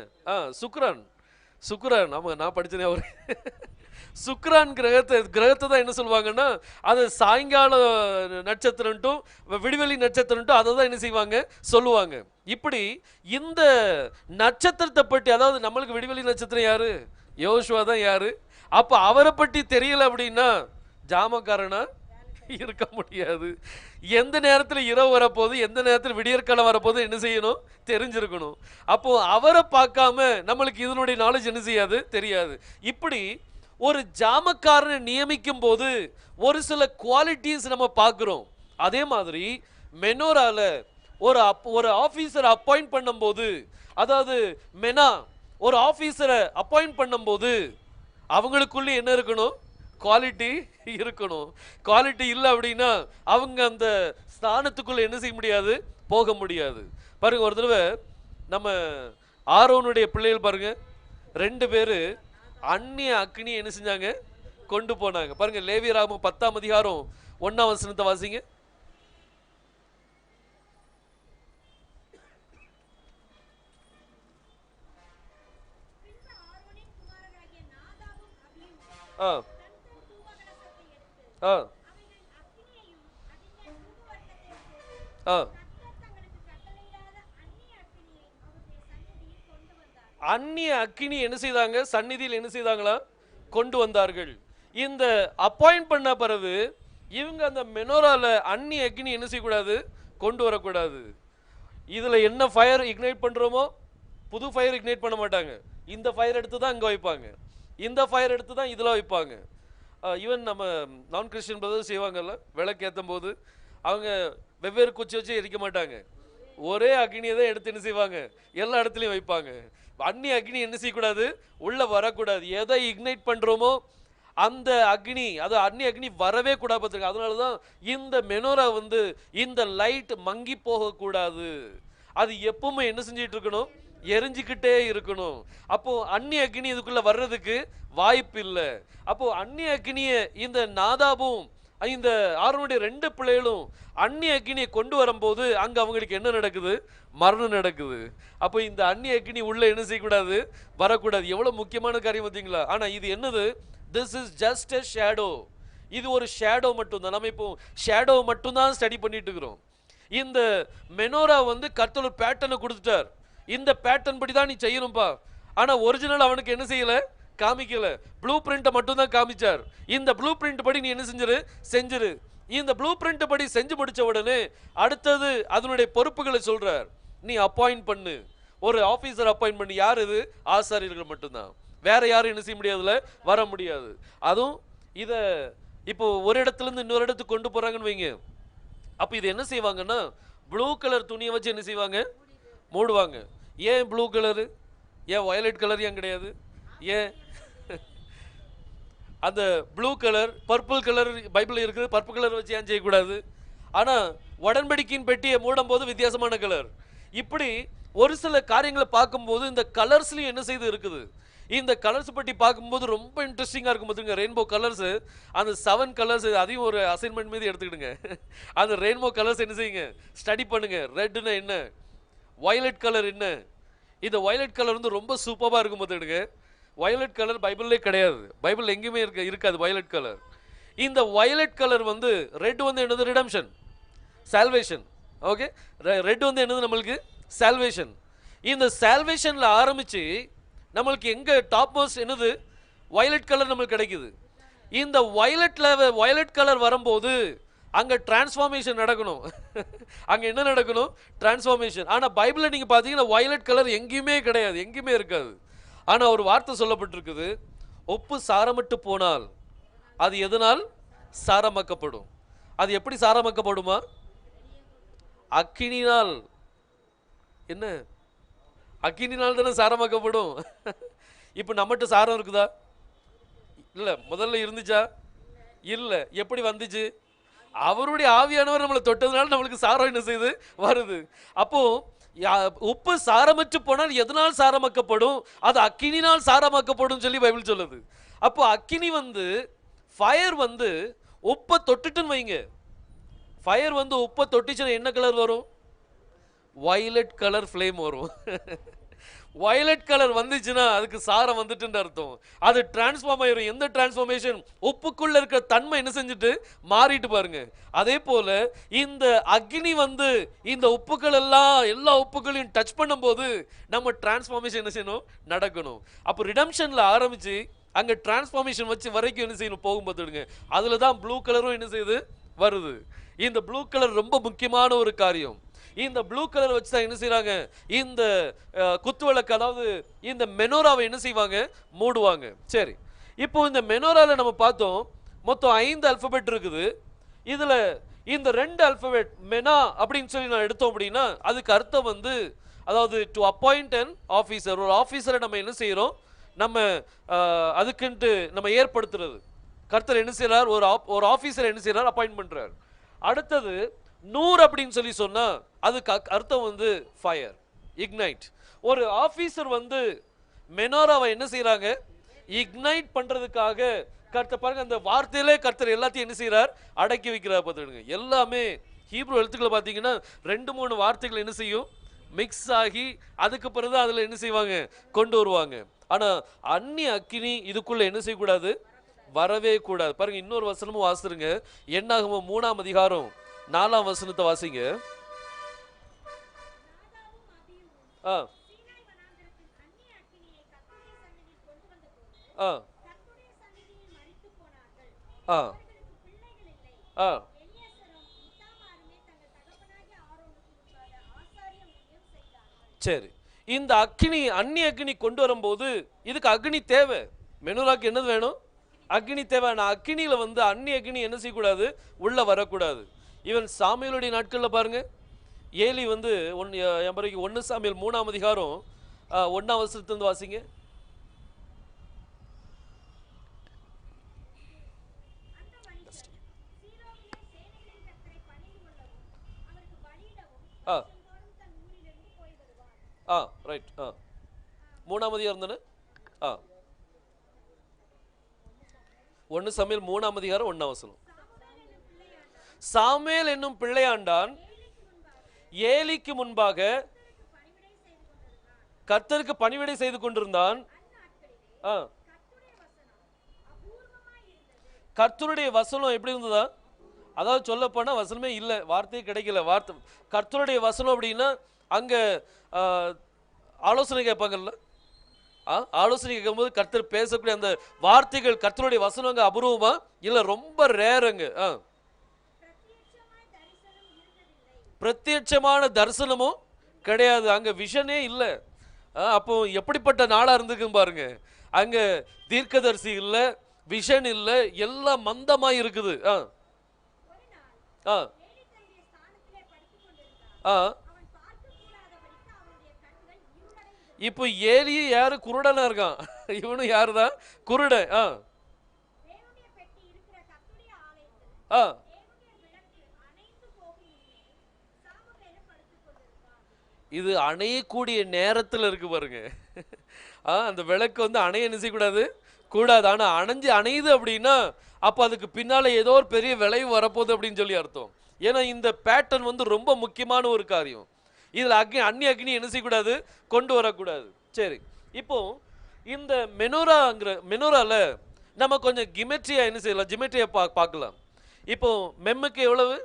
சுக்ரான். ஆமா, நான் படிச்சேனே அவரு. சுக்ரான் கிரகத்தை தான் என்ன சொல்லுவாங்கன்னா, அது சாயங்கால நட்சத்திரம்ட்டும் விடிவெளி நட்சத்திரம்ட்டும் அதை தான் என்ன செய்வாங்க சொல்லுவாங்க. இப்படி இந்த நட்சத்திரத்தை பற்றி, அதாவது நம்மளுக்கு விடிவெளி நட்சத்திரம் யாரு? யோசுவா தான் யாரு? அப்ப அவரை பற்றி தெரியல அப்படின்னா ஜாமக்காரனா இருக்க முடியாது. எந்த நேரத்தில் இரவு வரப்போகுது, எந்த நேரத்தில் விடியற்காலம் வரப்போகுது என்ன செய்யணும்? தெரிஞ்சிருக்கணும். அப்போ அவரை பார்க்காம நம்மளுக்கு இதனுடைய நாலேஜ் என்ன செய்யாது? தெரியாது. இப்படி ஒரு ஜாமக்காரனை நியமிக்கும் போது ஒரு சில குவாலிட்டிஸ் நம்ம பார்க்கிறோம். அதே மாதிரி மெனோரால ஒரு ஆபீசரை அப்பாயிண்ட் பண்ணும்போது, அதாவது மெனா ஒரு ஆபீசரை அப்பாயிண்ட் பண்ணும்போது அவங்களுக்குள்ள என்ன இருக்கணும்? குவாலிட்டி இருக்கணும். குவாலிட்டி இல்லை அப்படின்னா அவங்க அந்த ஸ்தானத்துக்குள்ள என்ன செய்ய முடியாது? போக முடியாது. பாருங்க, ஒரு தடவை நம்ம ஆரோனுடைய பிள்ளைகள் பாருங்க, 2 பேரு அந்நிய அக்னி என்ன செஞ்சாங்க? கொண்டு போனாங்க. பாருங்க, லேவியராகமம் 10ஆம் அதிகாரம் 1ஆம் வசனத்தை வாசிங்க. அந்நிய அக்கினி என்ன செய்தாங்க? சந்நிதியில் என்ன செய்தாங்களா? கொண்டு வந்தார்கள். இந்த அப்பாயிண்ட் பண்ண பிறகு இவங்க அந்த மெனோரால அந்நிய அக்கினி என்ன செய்யக்கூடாது? கொண்டு வரக்கூடாது. இதுல என்ன ஃபயர் இக்னைட் பண்றோமோ புது ஃபயர் இக்னைட் பண்ண மாட்டாங்க. இந்த ஃபயர் எடுத்து தான் அங்க வைப்பாங்க, இந்த ஃபயர் எடுத்து தான் இதுல வைப்பாங்க. ஈவன் நம்ம நான் கிறிஸ்டியன் பிரதர்ஸ் செய்வாங்கல்ல, விளக்கு ஏற்றும் போது அவங்க வெவ்வேறு குச்சி வச்சு எரிக்க மாட்டாங்க, ஒரே அக்னியை தான் எடுத்து என்ன செய்வாங்க? எல்லா இடத்துலையும் வைப்பாங்க. அந்நிய அக்னி என்ன செய்யக்கூடாது? உள்ள வரக்கூடாது. எதை இக்னைட் பண்றோமோ அந்த அக்னி, அது அந்நிய அக்னி வரவே கூடாது. அதனால தான் இந்த மெனோரா இந்த லைட் மங்கி போகக்கூடாது. அது எப்பவுமே என்ன செஞ்சிட்டு இருக்கணும்? எரிஞ்சுக்கிட்டே இருக்கணும். அப்போ அந்நிய அக்னி இதுக்குள்ள வர்றதுக்கு வாய்ப்பு இல்லை. அப்போ அந்நிய அக்னியை இந்த நாதாபும் இந்த ஆரோனுடைய 2 பிள்ளைகளும் அந்நிய அக்னியை கொண்டு வரும்போது அங்க அவங்களுக்கு என்ன நடக்குது? மரணம் நடக்குது. அப்போ இந்த அந்நிய அக்னி உள்ள என்ன செய்யக்கூடாது? வரக்கூடாது. எவ்வளவு முக்கியமான காரியம் பார்த்தீங்களா? ஆனா இது என்னது? This is just a shadow. இது ஒரு ஷேடோ மட்டும்தான். நம்ம இப்போ ஷேடோ மட்டும்தான் ஸ்டடி பண்ணிட்டு இருக்கிறோம். இந்த மெனோரா கர்த்தர் ஒரு பேட்டர்னை கொடுத்துட்டார். இந்த பேட்டர்ன் படி தான் நீ செய்யணும்பா. ஆனா ஒரிஜினல் அவனுக்கு என்ன செய்யல? காமிக்கல. ப்ளூ பிரிண்ட்டை மட்டும் தான் காமிச்சார். இந்த ப்ளூ பிரிண்ட் படி நீ என்ன செஞ்சிரு. இந்த ப்ளூ பிரிண்ட் படி செஞ்சு முடிச்ச உடனே அடுத்தது அதனுடைய பொறுப்புகளை சொல்றார். நீ அப்பாயிண்ட் பண்ணு, ஒரு ஆபீசர் அப்பாயிண்ட் பண்ணு. யார் இது? ஆசாரியர்கள் மட்டும்தான். வேற யாரும் என்ன செய்ய முடியாதுல? வர முடியாது. அதுவும் இத இப்போ ஒரு இடத்துல இருந்து இன்னொரு இடத்துக்கு கொண்டு போறாங்கன்னு வைங்க. அப்ப இது என்ன செய்வாங்கன்னா ப்ளூ கலர் துணியை வச்சு என்ன செய்வாங்க? மூடுவாங்க. ஏன் ப்ளூ கலரு? ஏன் வயலட் கலர் ஏன் கிடையாது? ஏன் அந்த blue colour purple colour Bible இருக்குது, பர்பிள் கலர் வச்சு ஏன் செய்யக்கூடாது? ஆனா உடன்படிக்கையின் பெட்டியை மூடும் போது வித்தியாசமான கலர். இப்படி ஒரு சில காரியங்களை பார்க்கும்போது இந்த கலர்ஸ்லயும் என்ன செய்து இருக்குது? இந்த கலர்ஸ் பற்றி பார்க்கும்போது ரொம்ப இன்ட்ரெஸ்டிங்காக இருக்கும். பார்த்துங்க, ரெயின்போ கலர்ஸ், அந்த 7 கலர்ஸ், அதையும் ஒரு அசைன்மெண்ட் மீது எடுத்துக்கிடுங்க. அந்த ரெயின்போ கலர்ஸ் என்ன செய்யுங்க? ஸ்டடி பண்ணுங்க. ரெட்னா என்ன? வயலட் கலர் என்ன? இந்த வயலட் கலர் ரொம்ப சூப்பராக இருக்கும். பார்த்துக்கிடுங்க, வயலட் கலர் பைபிள்லே கிடையாது, பைபிள் எங்கேயுமே இருக்காது வயலட் கலர். இந்த வயலட் கலர் ரெட் என்னது? Redemption, salvation. ஓகே, ரெட் என்னது? நம்மளுக்கு சால்வேஷன். இந்த சால்வேஷன்ல ஆரம்பிச்சு நம்மளுக்கு எங்க டாப் மோஸ்ட் என்னது? வயலட் கலர் நம்மளுக்கு கிடைக்குது. இந்த வயலட் கலர் வரும்போது அங்க டிரான்ஸ்ஃபார்மேஷன் நடக்கணும். அங்க என்ன நடக்கணும்? டிரான்ஸ்ஃபார்மேஷன். ஆனா பைபிள்ல நீங்க பாத்தீங்கன்னா வயலட் கலர் எங்கேயுமே கிடையாது, எங்கேயுமே இருக்காது. ஆனா ஒரு வார்த்தை சொல்லப்பட்டிருக்குது, உப்பு சாரமட்டு போனால் அது எதனால் சாரமாக்கப்படும்? அது எப்படி சாரமாக்கப்படுமா? அக்கினினால். என்ன? அக்கினினால் தானே சாரமாக்கப்படும். இப்போ நம்மகிட்ட சாரம் இருக்குதா? இல்ல. முதல்ல இருந்துச்சா? இல்ல. எப்படி வந்துச்சு? அவருடைய ஆவியானவர் நம்மளை தொட்டதுனால நம்மளுக்கு சாரம் என்ன செய்யுது? வருது. அப்போ உப்பு சாரமற்று போனால் எதனால் சாரமாக்கப்படும்? அது அக்கினினால் சாரமாக்கப்படும் சொல்லி பைபிள் சொல்லுது. அப்போ அக்கினி வந்து ஃபயர் வந்து உப்பை தொட்டுட்டுன்னு வைங்க, ஃபயர் வந்து உப்பை தொட்டுச்சுன்னா என்ன கலர் வரும்? வயலட் கலர் ஃப்ளேம் வரும். வயலட் கலர் வந்துச்சுன்னா அதுக்கு சாரம் வந்துட்டுன்னு அர்த்தம். அது டிரான்ஸ்ஃபார்ம் ஆயிரும். எந்த டிரான்ஸ்ஃபார்மேஷன்? உப்புக்குள்ள இருக்கிற தன்மை என்ன செஞ்சுட்டு மாறிட்டு பாருங்க. அதே போல இந்த அக்னி வந்து இந்த உப்புக்கள் எல்லாம் எல்லா உப்புகளையும் டச் பண்ணும்போது நம்ம டிரான்ஸ்ஃபார்மேஷன் என்ன செய்யணும்? நடக்கணும். அப்போ ரிடம்ஷன்ல ஆரம்பிச்சு அங்க டிரான்ஸ்ஃபார்மேஷன் வச்சு வரைக்கும் என்ன செய்யணும்? போகும்போதுங்க அதுல தான் ப்ளூ கலரும் என்ன செய்யுது? வருது. இந்த ப்ளூ கலர் ரொம்ப முக்கியமான ஒரு காரியம். இந்த ப்ளூ கலர் வச்சு தான் என்ன செய்றாங்க? இந்த குத்துவிளக்கு, அதாவது இந்த மெனோராவை என்ன செய்வாங்க? மூடுவாங்க. சரி, இப்போ இந்த மெனோரால நம்ம பார்த்தோம் மொத்தம் 5 அல்பபெட் இருக்குது. இதுல இந்த 2 அல்பபெட் மெனா அப்படின்னு சொல்லி நான் எடுத்தோம் அப்படின்னா அதுக்கு அர்த்தம் வந்து, அதாவது டு அப்பாயிண்ட் அன் ஆஃபீஸர், ஒரு ஆஃபீஸரை நம்ம என்ன செய்யறோம்? நம்ம அதுக்குன்ட்டு நம்ம ஏற்படுத்துறது. கர்த்தர் என்ன செய்யறார்? ஒரு ஆஃபீஸரை என்ன செய்யறார்? அப்பாயிண்ட் பண்றார். அடுத்தது நூர் அப்படின்னு சொல்லி சொன்னா அதுக்கு அர்த்தம் வந்து ஃபயர், இக்னைட். ஒரு ஆபீசர் வந்து மெனோராவை என்ன செய்யறாங்க? இக்னைட் பண்றதுக்காக கர்த்தர் பாருங்க, அந்த வார்த்தையிலே கர்த்தர் எல்லாத்தையும் என்ன செய்யறார்? அடக்கி வைக்கிறார். பார்த்துடுங்க, எல்லாமே ஹீப்ரு எழுத்துக்களை பார்த்தீங்கன்னா 2-3 வார்த்தைகள் என்ன செய்யும்? மிக்ஸ் ஆகி அதுக்கு பிறகு அதுல என்ன செய்வாங்க? கொண்டு வருவாங்க. ஆனா அந்நிய அக்கினி இதுக்குள்ள என்ன செய்யக்கூடாது? வரவே கூடாது. பாருங்க, இன்னொரு வசனமும் வாசிருங்க. என்னாகமம் 3ஆம் அதிகாரம் 4ஆம் வசனத்தை வாசிங்க. சரி, இந்த அக்னி அந்நிய அக்னி கொண்டு வரும்போது இதுக்கு அக்னி தேவை. மெனோராக்கு என்னது வேணும்? அக்னி தேவை. ஆனால் அக்னியில வந்து அந்நிய அக்னி என்ன செய்யக்கூடாது? உள்ள வரக்கூடாது. ஈவன் சாமுவேலுடைய நாட்களில் பாருங்க, ஏலி வந்து 1 சாமுவேல் 3ஆம் அதிகாரம் 1ஆம் வசனத்திலிருந்து வாசிங்க. ரைட். 3ஆம் அதிகாரம் தானே? 1 சாமுவேல் 3ஆம் அதிகாரம் 1ஆம் வசனம். சாமுவேல் என்னும் பிள்ளையாண்டான் ஏலிக்கு முன்பாக கர்த்தருக்கு பணிவிடை செய்து கொண்டிருந்தான். கர்த்தருடைய வசனம் எப்படி இருந்ததா? அதாவது சொல்ல போனா வசனமே இல்லை, வார்த்தையே கிடைக்கல. வார்த்தை கர்த்தருடைய வசனம் அப்படின்னா அங்க ஆலோசனை கேட்பாங்கல்ல, ஆலோசனை கேட்கும்போது கர்த்தர் பேசக்கூடிய அந்த வார்த்தைகள், கர்த்தருடைய வசனம் அங்க அபூர்வமா இல்ல, ரொம்ப ரேருங்க. பிரத்யட்சமான தரிசனமும் கிடையாது, அங்க விஷனே இல்லை. அப்போ எப்படிப்பட்ட நாளா இருந்துக்கும் பாருங்க. அங்க தீர்க்கதரிசி இல்ல, விஷன் இல்ல, எல்லாம் மந்தமா இருக்குது. இப்போ ஏலி யாரு? குருடனா இருக்கான். இவனும் யாருதான்? குருடன். இது அணையக்கூடிய நேரத்தில் இருக்கு பாருங்க. அந்த விளக்கு வந்து அணைய நினைக்கக்கூடாது கூடாது. ஆனா அணையுது அப்படின்னா அப்ப அதுக்கு பின்னால ஏதோ ஒரு பெரிய விளைவு வரப்போகுது அப்படின்னு சொல்லி அர்த்தம். ஏன்னா இந்த பேட்டர்ன் வந்து ரொம்ப முக்கியமான ஒரு காரியம். இதுல அந்நிய அக்னி என்ன செய்யக்கூடாது? கொண்டு வரக்கூடாது. சரி, இப்போ இந்த மெனோரால நம்ம கொஞ்சம் கிமெட்ரியா என்ன செய்யலாம்? ஜிமெட்ரியா பார்க்கலாம். இப்போ மெம்முக்கு எவ்வளவு?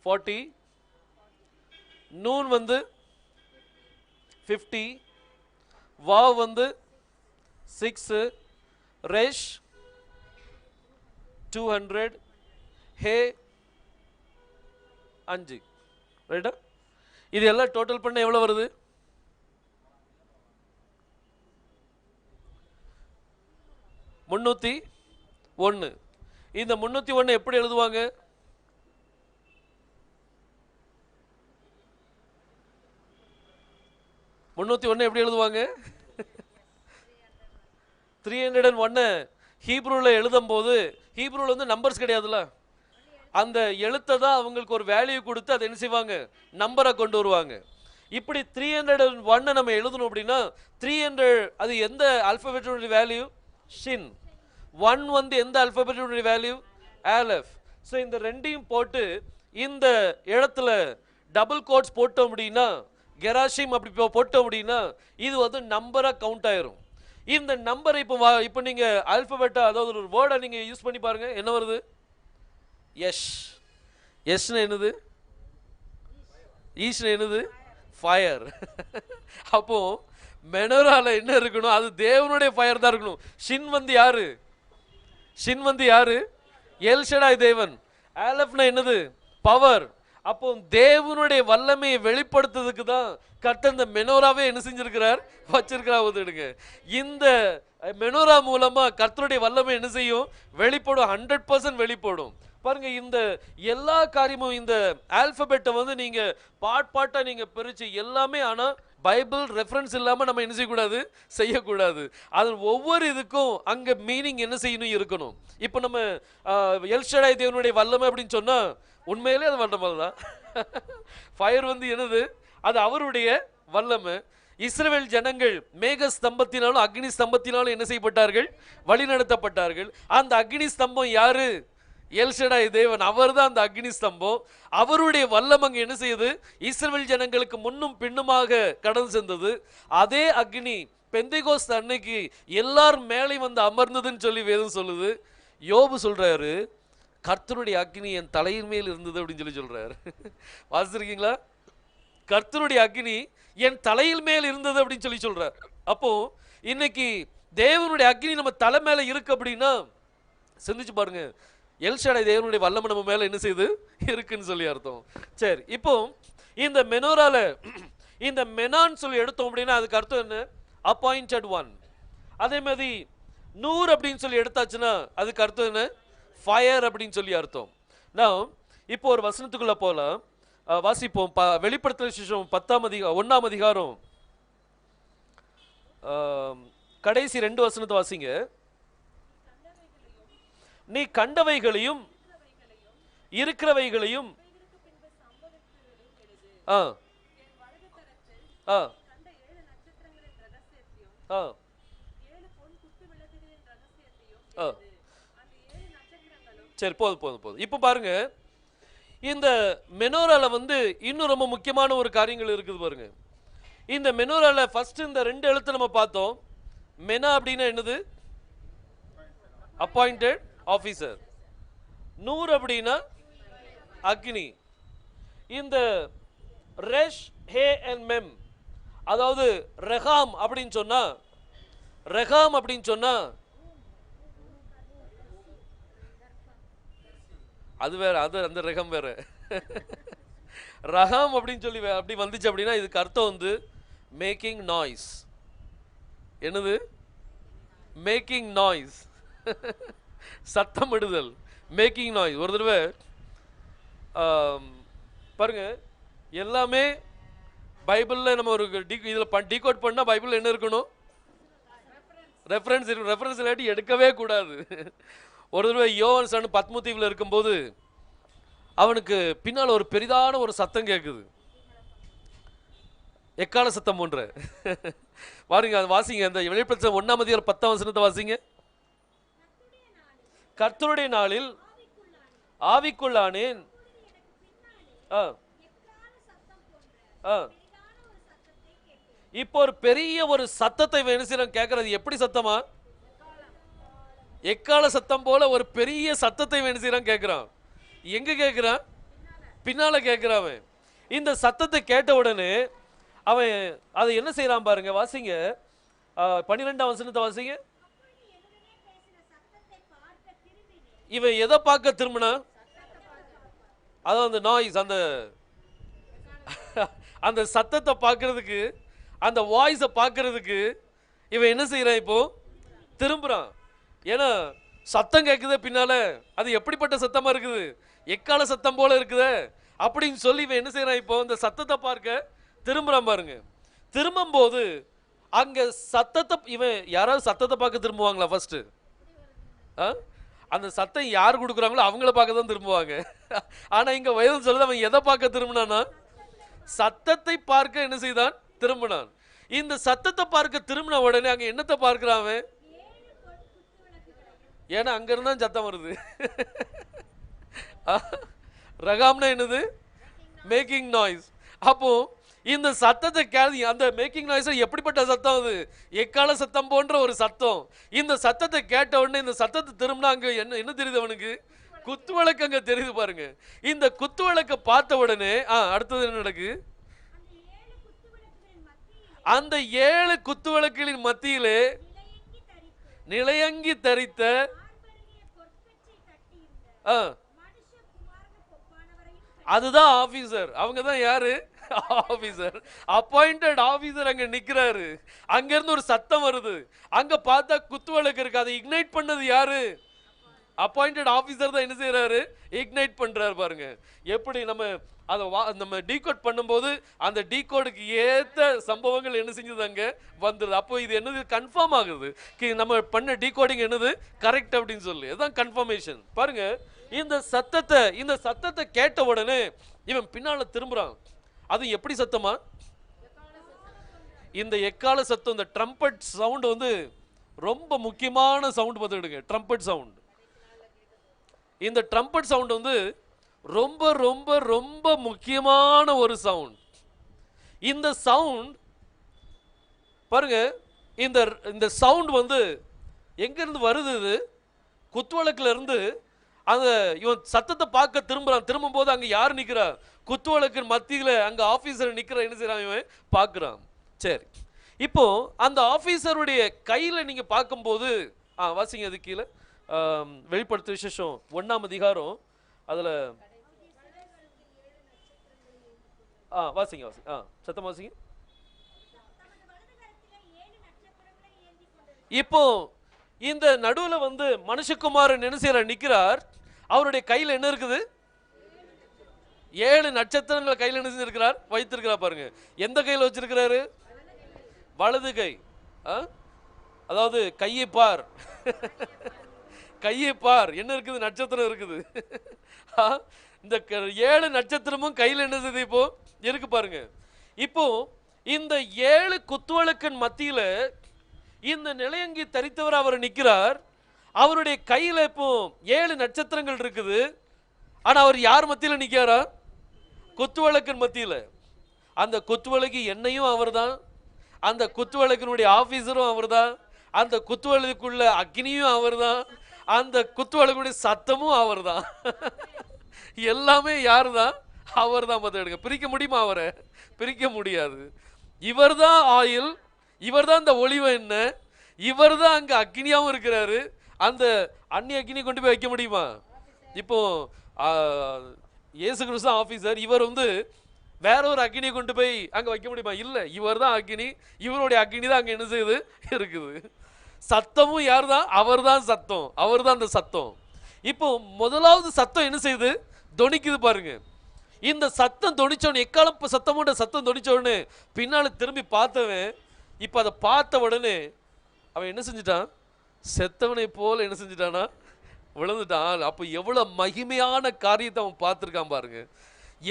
40, நூன் வந்து 50, வாவ் வந்து 6, ரெஷ் 200, ஹே 5. ரைட்டா? இது எல்லாம் டோட்டல் பண்ண எவ்வளவு வருது? 301. இந்த 301 எப்படி எழுதுவாங்க? எப்படி எழுதுவாங்க? 301 ஹீப்ரூல எழுதும் போது, ஹீப்ரூல வந்து நம்பர்ஸ் கிடையாதுல்ல, அந்த எழுத்தை தான் அவங்களுக்கு ஒரு வேல்யூ கொடுத்து அதை என்ன செய்வாங்க? நம்பரை கொண்டு வருவாங்க. இப்படி 301 நம்ம எழுதணும் அப்படின்னா 300 அது எந்த ஆல்பபெட்டோட வேல்யூ? ஷின். 1 வந்து எந்த ஆல்பபெட்டோட வேல்யூ? ஆலஃப். ஸோ இந்த ரெண்டையும் போட்டு இந்த இடத்துல டபுள் கோட்ஸ் போட்டோம் அப்படின்னா, கெராஷிம் அப்படி போட்டோம் அப்படின்னா இது வந்து நம்பராக கவுண்ட் ஆயிரும். இந்த நம்பரை இப்போ நீங்கள் ஆல்பபெட்டா, அதாவது ஒரு வேர்டை நீங்கள் யூஸ் பண்ணி பாருங்க, என்ன வருது? எஷ். எஷ்னு என்னது? ஈஷ்னு என்னது? ஃபயர். அப்போ மெனோரால என்ன இருக்கணும்? அது தேவனுடைய ஃபயர் தான் இருக்கணும். ஷின் வந்து யாரு? ஷின் வந்து யாரு? எல்ஷடாய் தேவன். ஆலஃப்னா என்னது? பவர். அப்போ தேவனுடைய வல்லமையை வெளிப்படுத்துறதுக்கு தான் கர்த்தர் இந்த மெனோராவே என்ன செஞ்சிருக்கிறார்? வச்சிருக்கிறார். இந்த மெனோரா மூலமா கர்த்தருடைய வல்லமை என்ன செய்யும்? வெளிப்படும். 100% வெளிப்படும். பாருங்க, இந்த எல்லா காரியமும் இந்த ஆல்பபெட்டை வந்து நீங்க பாட்டா நீங்க பிரிச்சு எல்லாமே, ஆனா பைபிள் ரெஃபரன்ஸ் இல்லாம நம்ம என்ன செய்யக்கூடாது? செய்யக்கூடாது. அது ஒவ்வொரு இதுக்கும் அங்க மீனிங் என்ன செய்யணும்? இருக்கணும். இப்போ நம்ம எல்ஷடாய் தேவனுடைய வல்லமை அப்படின்னு சொன்னா உண்மையிலே அது வல்லமை தான். ஃபயர் வந்து என்னது? அது அவருடைய வல்லமை. இஸ்ரவேல் ஜனங்கள் மேக ஸ்தம்பத்தினாலும் அக்னி ஸ்தம்பத்தினாலும் என்ன செய்யப்பட்டார்கள்? வழிநடத்தப்பட்டார்கள். அந்த அக்னி ஸ்தம்பம் யாரு? எல்ஷடாய் தேவன். அவர் தான் அந்த அக்னி ஸ்தம்பம். அவருடைய வல்லம் அங்க என்ன செய்யுது? இஸ்ரவேல் ஜனங்களுக்கு முன்னும் பின்னுமாக கடந்து சென்றது. அதே அக்னி பெந்தேகோஸ்து அன்னைக்கு எல்லாரும் மேலே வந்து அமர்ந்ததுன்னு சொல்லி வேதம் சொல்லுது. யோபு சொல்றாரு, கர்த்தருடைய அக்னி என் தலையின் மேல் இருந்தது அப்படின்னு சொல்றாரு. வாசிச்சிருக்கீங்களா? கர்த்தருடைய அக்னி என் தலையில் மேல் இருந்தது அப்படின்னு சொல்றார். அப்போ இன்னைக்கு தேவனுடைய அக்னி நம்ம தலை மேல இருக்கு அப்படின்னா சிந்திச்சு பாருங்க, எல்ஷடாய் தேவனுடைய வல்லமை நம்ம மேல என்ன செய்யுது? இருக்குன்னு சொல்லி அர்த்தம். சரி, இப்போ இந்த மெனோரால இந்த மெனான்னு சொல்லி எடுத்தோம் அப்படின்னா அதுக்கு அர்த்தம் என்ன? Appointed one. அதே மாதிரி 100 அப்படின்னு சொல்லி எடுத்தாச்சுன்னா அதுக்கு அர்த்தம் என்ன? ஃபயர் அப்படின்னு சொல்லி அர்த்தம். நான் இப்போ ஒரு வசனத்துக்குள்ள போலாம், வாசிப்போம். வெளிப்படுத்தல் விசேஷம் 1ஆம் அதிகாரம் கடைசி 2 வசனத்தை வாசிங்க. நீ கண்டவைகளையும் இருக்கிறவைகளையும் சரி, போதும். இப்போ பாருங்க, இந்த மெனோரால வந்து இன்னும் ரொம்ப முக்கியமான ஒரு காரியங்கள் இருக்குது பாருங்க. இந்த மெனோரால ஃபர்ஸ்ட் இந்த 2 எழுத்து நம்ம பார்த்தோம். மெனா அப்படின்னா என்னது? Appointed officer. 100 அப்படின்னா அக்னி. இந்த ரெஷ் ஹே அண்ட் மெம், அதாவது ரெகாம் அப்படின்னு சொன்னா அது வேற, அது அந்த ரகம் வேற. ரகம் அப்படின்னு சொல்லி அப்படி வந்துச்சு அப்படின்னா இதுக்கு அர்த்தம் வந்து மேக்கிங் நாய்ஸ். என்னது? Making noise. சத்தமிடுதல், மேக்கிங் நாய்ஸ். ஒரு தடவை பாருங்க, எல்லாமே பைபிளில் நம்ம ஒரு இதில் டீகோட் பண்ணால் பைபிளில் என்ன இருக்கணும்? ரெஃபரன்ஸ் இருக்கணும். ரெஃபரன்ஸ் இல்லாட்டி எடுக்கவே கூடாது. ஒரு தடவை யோவான் சன் பத்மதீவில் இருக்கும்போது அவனுக்கு பின்னால் ஒரு பெரிதான ஒரு சத்தம் கேட்குது, எக்கால சத்தம் போன்ற. பாருங்க, அது வாசிங்க. அந்த வெளிப்படுத்தல் 1ஆம் அதிகாரம் 10ஆம் வசனத்தை வாசிங்க. கர்த்தருடைய நாளில் ஆவிக்குள்ளானேன். இப்போ ஒரு பெரிய ஒரு சத்தத்தை வேணுசிரம் கேட்கறது. எப்படி சத்தமா? எக்கால சத்தம் போல ஒரு பெரிய சத்தத்தை வேணுசிரம் கேட்கிறான். எங்க கேட்கிறான்? பின்னால கேட்கிறான். இந்த சத்தத்தை கேட்ட உடனே அவன் அதை என்ன செய்யறான் பாருங்க, வாசிங்க. 12ஆம் வசனத்தை வாசிங்க. இவன் எதை பார்க்க திரும்பினா? அதான் அந்த நாய்ஸ், அந்த சத்தத்தை பார்க்கறதுக்கு, அந்த வாய்ஸை பார்க்கறதுக்கு இவன் என்ன செய்யறான்? இப்போ திரும்புறான். ஏன்னா சத்தம் கேட்குது பின்னால, அது எப்படிப்பட்ட சத்தமா இருக்குது? எக்கால சத்தம் போல இருக்குதே அப்படின்னு சொல்லி இவன் என்ன செய்யறான்? இப்போ இந்த சத்தத்தை பார்க்க திரும்புறான் பாருங்க. திரும்பும் போது அங்க சத்தத்தை, இவன் யாராவது சத்தத்தை பார்க்க திரும்புவாங்களா? ஃபர்ஸ்ட் அந்த சத்தம் யார் கொடுக்குறாங்களோ அவங்கள பார்க்க தான் திரும்புவாங்க. ஆனா இங்க வயது சொல்ல அவன் எதை பார்க்க திரும்பினானா? சத்தத்தை பார்க்க என்ன செய்தான்? திரும்பினான். இந்த சத்தத்தை பார்க்க திரும்பின உடனே அங்க என்னத்தை பார்க்கிறான் அவன்? ஏன்னா அங்க இருந்தா சத்தம் வருது. ரகாம்னா என்னது? Making noise. அப்போ இந்த சத்தத்தை கேள்வி, அந்த மேக்கிங் நாய்ஸ் எப்படிப்பட்ட சத்தம்? அது எக்கால சத்தம் போன்ற ஒரு சத்தம். இந்த சத்தத்தை கேட்ட உடனே இந்த சத்தத்தை திரும்பினா அங்க என்ன என்ன தெரியுது அவனுக்கு? குத்து விளக்கு அங்க தெரியுது பாருங்க. இந்த குத்து விளக்க பார்த்த உடனே அடுத்தது என்ன நடக்கு? அந்த 7 குத்து விளக்குகளின் மத்தியிலே நிலையங்கி தரித்த அதுதான் ஆபீசர். அவங்க தான் யாரு? ஆபீசர், அப்பாயிண்டட் ஆபீசர் அங்க நிக்கிறாரு. அங்க இருந்து ஒரு சத்தம் வருது. அங்க பார்த்தா குத்து விளக்கு இருக்கு. அதை இக்னைட் பண்ணது யாரு? அப்பாயிண்டட் ஆபீசர் தான் என்ன செய்யறாரு? இக்னைட் பண்றாரு. பாருங்க எப்படி நம்ம டீகோட் பண்ணும்போது அந்த டீகோடுக்கு ஏத்த சம்பவங்கள் என்ன செஞ்சது அங்க வந்துருது. அப்போ இது என்னது? கன்ஃபார்ம் ஆகுது. நம்ம பண்ண டீகோடிங் என்னது? கரெக்ட் அப்படின்னு சொல்லி அதான் கன்ஃபர்மேஷன். பாருங்க இந்த சத்தத்தை கேட்ட உடனே இவன் பின்னால திரும்புறான். அது எப்படி சத்தமா? இந்த எக்கால சத்தம், இந்த ட்ரம்பட் சவுண்ட் வந்து ரொம்ப முக்கியமான சவுண்ட். பார்த்துக்கிடுங்க, ட்ரம்பட் சவுண்ட். இந்த ட்ரம்பட் சவுண்ட் வந்து ரொம்ப ரொம்ப ரொம்ப முக்கியமான ஒரு சவுண்ட். இந்த சவுண்ட் பாருங்க, இந்த சவுண்ட் வந்து எங்க இருந்து வருது? இது குத்துவளக்குல இருந்து. அந்த இவன் சத்தத்தை பார்க்க திரும்புறான். திரும்பும் போது அங்க யார் நிக்கிறா? குத்துவளக்கு மத்தியில அங்க ஆபீசர் நிக்கிற. என்ன செய்யறான்? இவன் பார்க்கிறான். சரி, இப்போ அந்த ஆபீசருடைய கையில நீங்க பார்க்கும்போது வாசிங்க அது கீழே வெளிப்படுத்த விசேஷம் 1ஆம் அதிகாரம் அதுல வாசிங்க சத்தம் வாசிங்க. இப்போ இந்த நடுவுல வந்து மனுஷகுமாரன் என்ன செய்யறார்? நிக்கிறார். அவருடைய கையில என்ன இருக்குது? 7 நட்சத்திரங்களை கையில் என்ன செஞ்சிருக்கிறார்? வைத்திருக்கிறார். பாருங்க எந்த கையில் வச்சிருக்கிறாரு? வலது கை. அதாவது கையை பார், கையை பார், என்ன இருக்குது? நட்சத்திரம் இருக்குது. இந்த 7 நட்சத்திரமும் கையில் என்ன செய்யுது? இப்போ இருக்கு பாருங்க. இப்போ இந்த 7 குத்துவளக்கின் மத்தியில இந்த நிலையங்கி தரித்தவர் அவர் நிற்கிறார். அவருடைய கையில இப்போ 7 நட்சத்திரங்கள் இருக்குது. ஆனா அவர் யார் மத்தியில நிற்கிறாரா? குத்துவளக்கின் மத்தியில. அந்த குத்துவளக்கு எண்ணெயும் அவர் தான், அந்த குத்துவளக்கினுடைய ஆபீசரும் அவர் தான், அந்த குத்துவளக்குள்ள அக்னியும் அவர் தான், அந்த குத்துவளக்குடைய சத்தமும் அவர் தான். எல்லாமே யார் தான்? அவர் தான். பார்த்துடுங்க, பிரிக்க முடியுமா? அவரை பிரிக்க முடியாது. இவர் தான் ஆயில், இவர் தான் இந்த ஒளிவ எண்ணெய், இவர் தான் அங்க அக்னியாவும் இருக்கிறாரு. அந்த அந்நிய அக்னி கொண்டு போய் வைக்க முடியுமா? இப்போ இயேசு கிறிஸ்து ஆபீசர், இவர் வந்து வேற ஒரு அக்னியை கொண்டு போய் அங்க வைக்க முடியுமா? இல்ல, இவர் தான் அக்னி, இவருடைய அக்னி தான் அங்க என்ன செய்யுது? இருக்குது. சத்தமும் யார் தான்? அவர் தான் சத்தம், அவர் தான் அந்த சத்தம். இப்போ முதலாவது சத்தம் என்ன செய்யுது? தொனிக்குது பாருங்க. இந்த சத்தம் தொனிச்சவனே, எக்காலம் சத்தமோட சத்தம் தொனிச்சவனே பின்னால திரும்பி பார்த்தவன், இப்ப அதை பார்த்த உடனே அவன் என்ன செஞ்சிட்டான்? செத்தவனை போல என்ன செஞ்சிட்டானா? விழுந்துட்டான். அப்போ எவ்வளவு மகிமையான காரியத்தை அவன் பார்த்திருக்கான் பாருங்க.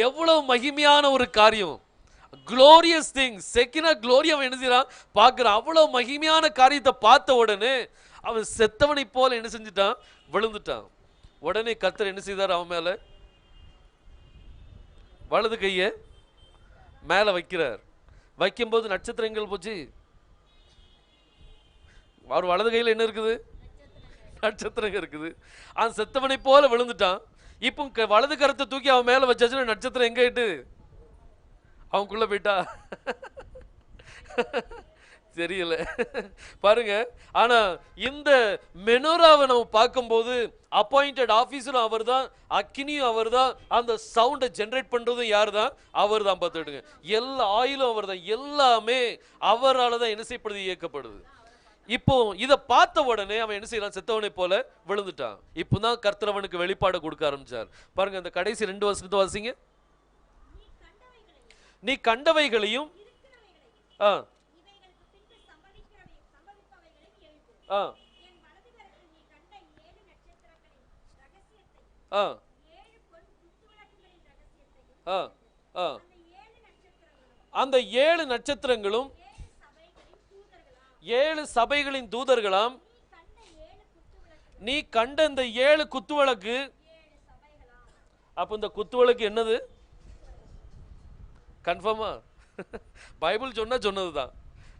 எவ்வளவு மகிமையான ஒரு காரியம், குளோரியஸ் திங், செக்கினா குளோரி. அவன் என்ன செய்யறான்? பார்க்கிறான். அவ்வளவு மகிமையான காரியத்தை பார்த்த உடனே அவன் செத்தவனை போல என்ன செஞ்சிட்டான்? விழுந்துட்டான். உடனே கர்த்தர் என்ன செய்தார்? அவன் மேல வலது கையை மேல வைக்கிறார். வைக்கும்போது நட்சத்திரங்கள் போச்சு. அவர் வலது கையில் என்ன இருக்குது? நட்சத்திரம் இருக்குது. அந்த செத்தவனை போல விழுந்துட்டான். இப்போ வலது கரத்தை தூக்கி அவன் மேல வச்சாச்சுன்னா நட்சத்திரம் எங்க ஆயிட்டு? அவனுக்குள்ள போயிட்டா? தெரியல பாருங்க. ஆனா இந்த மெனோராவை நம்ம பார்க்கும்போது அப்பாயிண்டட் ஆபீசரும் அவர் தான், அக்னியும் அவர் தான், அந்த சவுண்டை ஜென்ரேட் பண்றதும் யார் தான்? அவர் தான். பார்த்துடுங்க, எல்லா ஆயிலும் அவர் தான், எல்லாமே அவரால் தான் என்ன செய்யப்படுது? இயக்கப்படுது. இப்போ இதை பார்த்த உடனே அவன் என்ன செய்யறான்? செத்தவனை போல விழுந்துட்டான். இப்போதான் கர்த்தர் அவனுக்கு வெளிப்பாடு கொடுக்க ஆரம்பிச்சார். பாருங்க அந்த கடைசி 2 வசனத்தை வாசிங்க. நீ கண்டவைகளையும் அந்த 7 நட்சத்திரங்களும் 7 சபைகளின் தூதர்களாம். நீ கண்ட இந்த 7 குத்துவிளக்கு. அப்ப இந்த குத்துவிளக்கு என்னது? கன்ஃபார்மா? பைபிள் சொன்னதுதான்.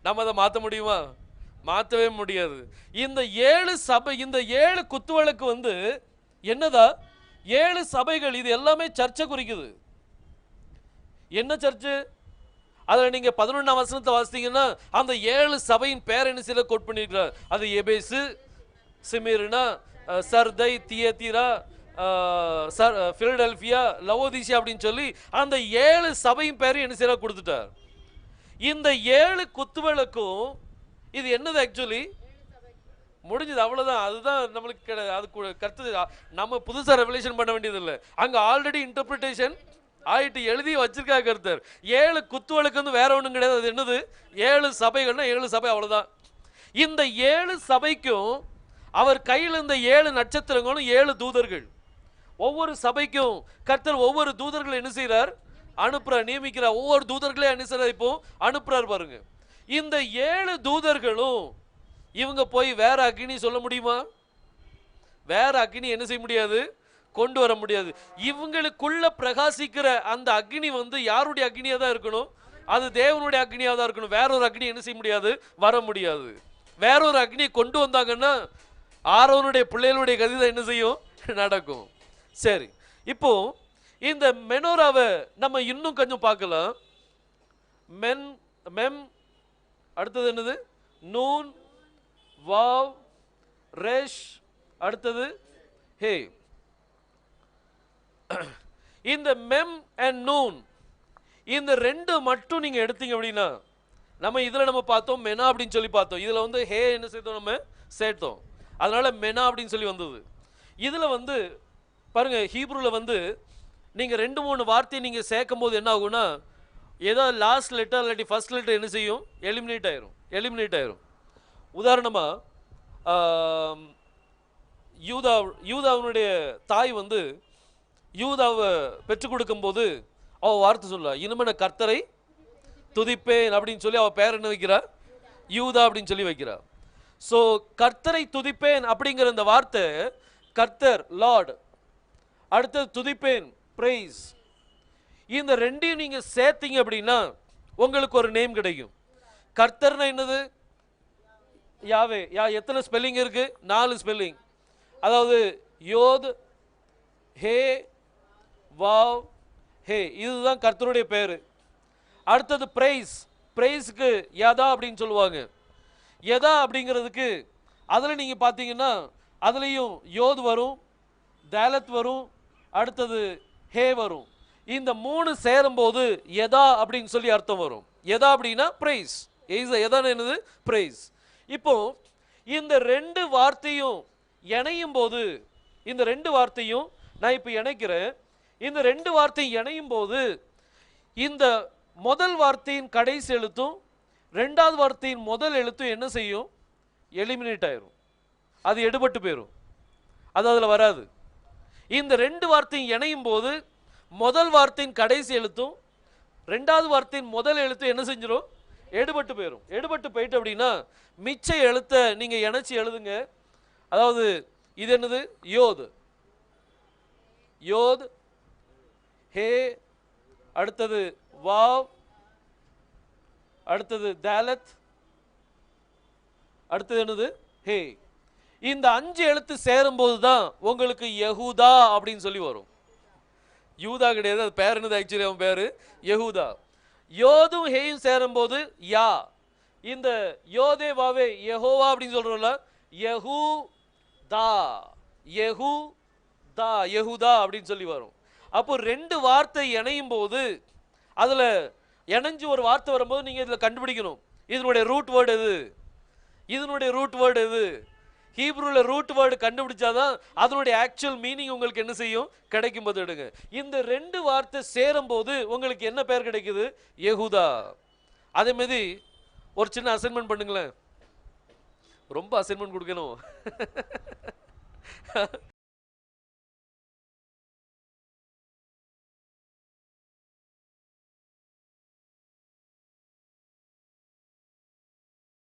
நம்ம அதை மாற்ற முடியுமா? மாற்றவே முடியாது. இந்த 7 சபை, இந்த 7 குத்துவிளக்கு வந்து என்னதா? 7 சபைகள். இது எல்லாமே சர்ச்சை குறிக்குது. என்ன சர்ச்சு? அதில் நீங்க 11ஆம் வசனத்தை வாசித்தீங்கன்னா அந்த 7 சபையின் பேர் என்ன சில கோட் பண்ணியிருக்கிறார். அது எபேசு, சிமிர்னா, சர்தை, தியத்தீரா, பிலடெல்பியா, லவோதிசியா அப்படின்னு சொல்லி அந்த 7 சபையின் பேர் என்ன சில கொடுத்துட்டார். இந்த 7 குத்துவிளக்கும் இது என்னது? ஆக்சுவலி முடிஞ்சது, அவ்வளவுதான். அதுதான் நம்மளுக்கு அது கருத்து. நம்ம புதுசா ரெவலேஷன் பண்ண வேண்டியது இல்லை. அங்க ஆல்ரெடி இன்டர்பிரிட்டேஷன் ஆயிட்டு எழுதி வச்சிருக்கா கருத்தர். 7 குத்துவிளக்கு வந்து வேற ஒன்றும் கிடையாது. அது என்னது? 7 சபைகள்னா 7 சபை, அவ்வளவுதான். இந்த 7 சபைக்கும் அவர் கையில் இந்த 7 நட்சத்திரங்களும் 7 தூதர்கள். ஒவ்வொரு சபைக்கும் கர்த்தர் ஒவ்வொரு தூதர்களை என்ன செய்யறார்? அனுப்புறார், நியமிக்கிறார். ஒவ்வொரு தூதர்களே என்ன செய்யறார்? இப்போ அனுப்புறார் பாருங்க. இந்த 7 தூதர்களும் இவங்க போய் வேற அக்னி சொல்ல முடியுமா? வேற அக்னி என்ன செய்ய முடியாது? கொண்டு வர முடியாது. இவங்களுக்குள்ள பிரகாசிக்கிற அந்த அக்னி வந்து யாருடைய அக்னியா தான் இருக்கணும்? அது தேவனுடைய அக்னியா தான் இருக்கணும். வேற ஒரு அக்னி என்ன செய்ய முடியாது? வர முடியாது. வேற ஒரு அக்னி கொண்டு வந்தாங்கன்னா ஆரோனுடைய பிள்ளைகளுடைய கதி தான் என்ன செய்யும்? நடக்கும். சரி, இப்போ இந்த மெனோராவை நம்ம இன்னும் கொஞ்சம் பார்க்கலாம். மெம், அடுத்தது என்னது? நூன், வாவ், ரேஷ், அடுத்தது ஹே. இந்த மெம் அண்ட் நூன், இந்த 2 மட்டும் நீங்க எடுத்தீங்க அப்படின்னா, நம்ம இதுல நம்ம பார்த்தோம் மெனா அப்படின்னு சொல்லி பார்த்தோம். இதுல வந்து ஹே என்ன செய்தோம்? நம்ம சேர்த்தோம். அதனால மெனா அப்படின்னு சொல்லி வந்தது. இதுல வந்து பாருங்க, ஹீப்ரூல வந்து நீங்க 2-3 வார்த்தையை நீங்க சேர்க்கும் போது என்ன ஆகும்னா, ஏதோ லாஸ்ட் லெட்டர் இல்லாட்டி ஃபர்ஸ்ட் லெட்டர் என்ன செய்யும்? எலிமினேட் ஆயிரும். உதாரணமா யூதாவுடைய தாய் வந்து யூதாவை பெற்றுக் கொடுக்கும் போது அவ வார்த்தை சொல்ல, இனிமே கர்த்தரை துதிப்பேன் அப்படின்னு சொல்லி அவ பேர் என்ன வைக்கிறா? யூதா அப்படின்னு சொல்லி வைக்கிறா. ஸோ கர்த்தரை துதிப்பேன் அப்படிங்கிற இந்த வார்த்தை கர்த்தர், லார்ட், அடுத்தது துதிப்பேன், பிரைஸ். இந்த 2ஐயும் நீங்க சேர்த்தீங்க அப்படின்னா உங்களுக்கு ஒரு நேம் கிடைக்கும். கர்த்தர்னா என்னது? யாவே. எத்தனை ஸ்பெல்லிங் இருக்கு? 4 ஸ்பெல்லிங். அதாவது யோத், ஹே, வாவ், ஹே. இதுதான் கர்த்தருடைய பேரு. அடுத்தது பிரைஸ். பிரைஸ்க்கு யதா அப்படின்னு சொல்லுவாங்க. யதா அப்படிங்கிறதுக்கு அதில் நீங்கள் பார்த்தீங்கன்னா அதுலேயும் யோத் வரும், தாலத் வரும், அடுத்தது ஹே வரும். இந்த 3 சேரும்போது யதா அப்படின்னு சொல்லி அர்த்தம் வரும். யதா அப்படின்னா பிரைஸ். யதான்னு என்னது? பிரைஸ். இப்போ இந்த 2 வார்த்தையும் இணையும் போது, இந்த 2 வார்த்தையும் நான் இப்போ இணைக்கிறேன். இந்த 2 வார்த்தையும் இணையும் போது இந்த முதல் வார்த்தையின் கடைசி எழுத்தும் 2வது வார்த்தையின் முதல் எழுத்தும் என்ன செய்யும்? எலிமினேட் ஆயிரும். அது எடுபட்டு போயிடும். அது அதில் வராது. இந்த 2 வார்த்தையும் இணையும் போது முதல் வார்த்தையின் கடைசி எழுத்தும் 2வது வார்த்தையின் முதல் எழுத்தும் என்ன செஞ்சிடும்? எடுபட்டு போயிடும். எடுபட்டு போயிட்டு அப்படின்னா மிச்ச எழுத்தை நீங்க இணைச்சி எழுதுங்க. அதாவது இது என்னது? யோத், யோத், ஹே, அடுத்தது வாவ், அடுத்தது தாலத், அடுத்தது என்னது? ஹே. இந்த 5 எழுத்து சேரும்போது தான் உங்களுக்கு யஹூதா அப்படின்னு சொல்லி வரும். யூதா கிடையாது, அது பேர் என்னது? ஆக்சுவலி அவன் பேரு யஹூதா. யோதும் ஹேயும் சேரும்போது யா. இந்த யோதே வாவே யெகோவா அப்படின்னு சொல்றோம்ல, யெகூதா, யெகூதா, யெகூதா அப்படின்னு சொல்லி வரும். அப்போ 2 வார்த்தை இணையும் போது அதுல இணைஞ்சு ஒரு வார்த்தை வரும்போது நீங்க இதுல கண்டுபிடிக்கணும் இதனுடைய ரூட் வேர்டு எது, இதனுடைய ரூட் வேர்டு எது. ஹீப்ரூல ரூட் வேர்டு கண்டுபிடிச்சாதான் அதனுடைய ஆக்சுவல் மீனிங் உங்களுக்கு என்ன செய்யும்? கிடைக்கும் போது எடுங்க. இந்த 2 வார்த்தை சேரும் போது உங்களுக்கு என்ன பேர் கிடைக்குது? யெகூதா. அதே மாதிரி ஒரு சின்ன அசைன்மெண்ட் பண்ணுங்களேன். ரொம்ப அசைன்மெண்ட் கொடுக்கணும்.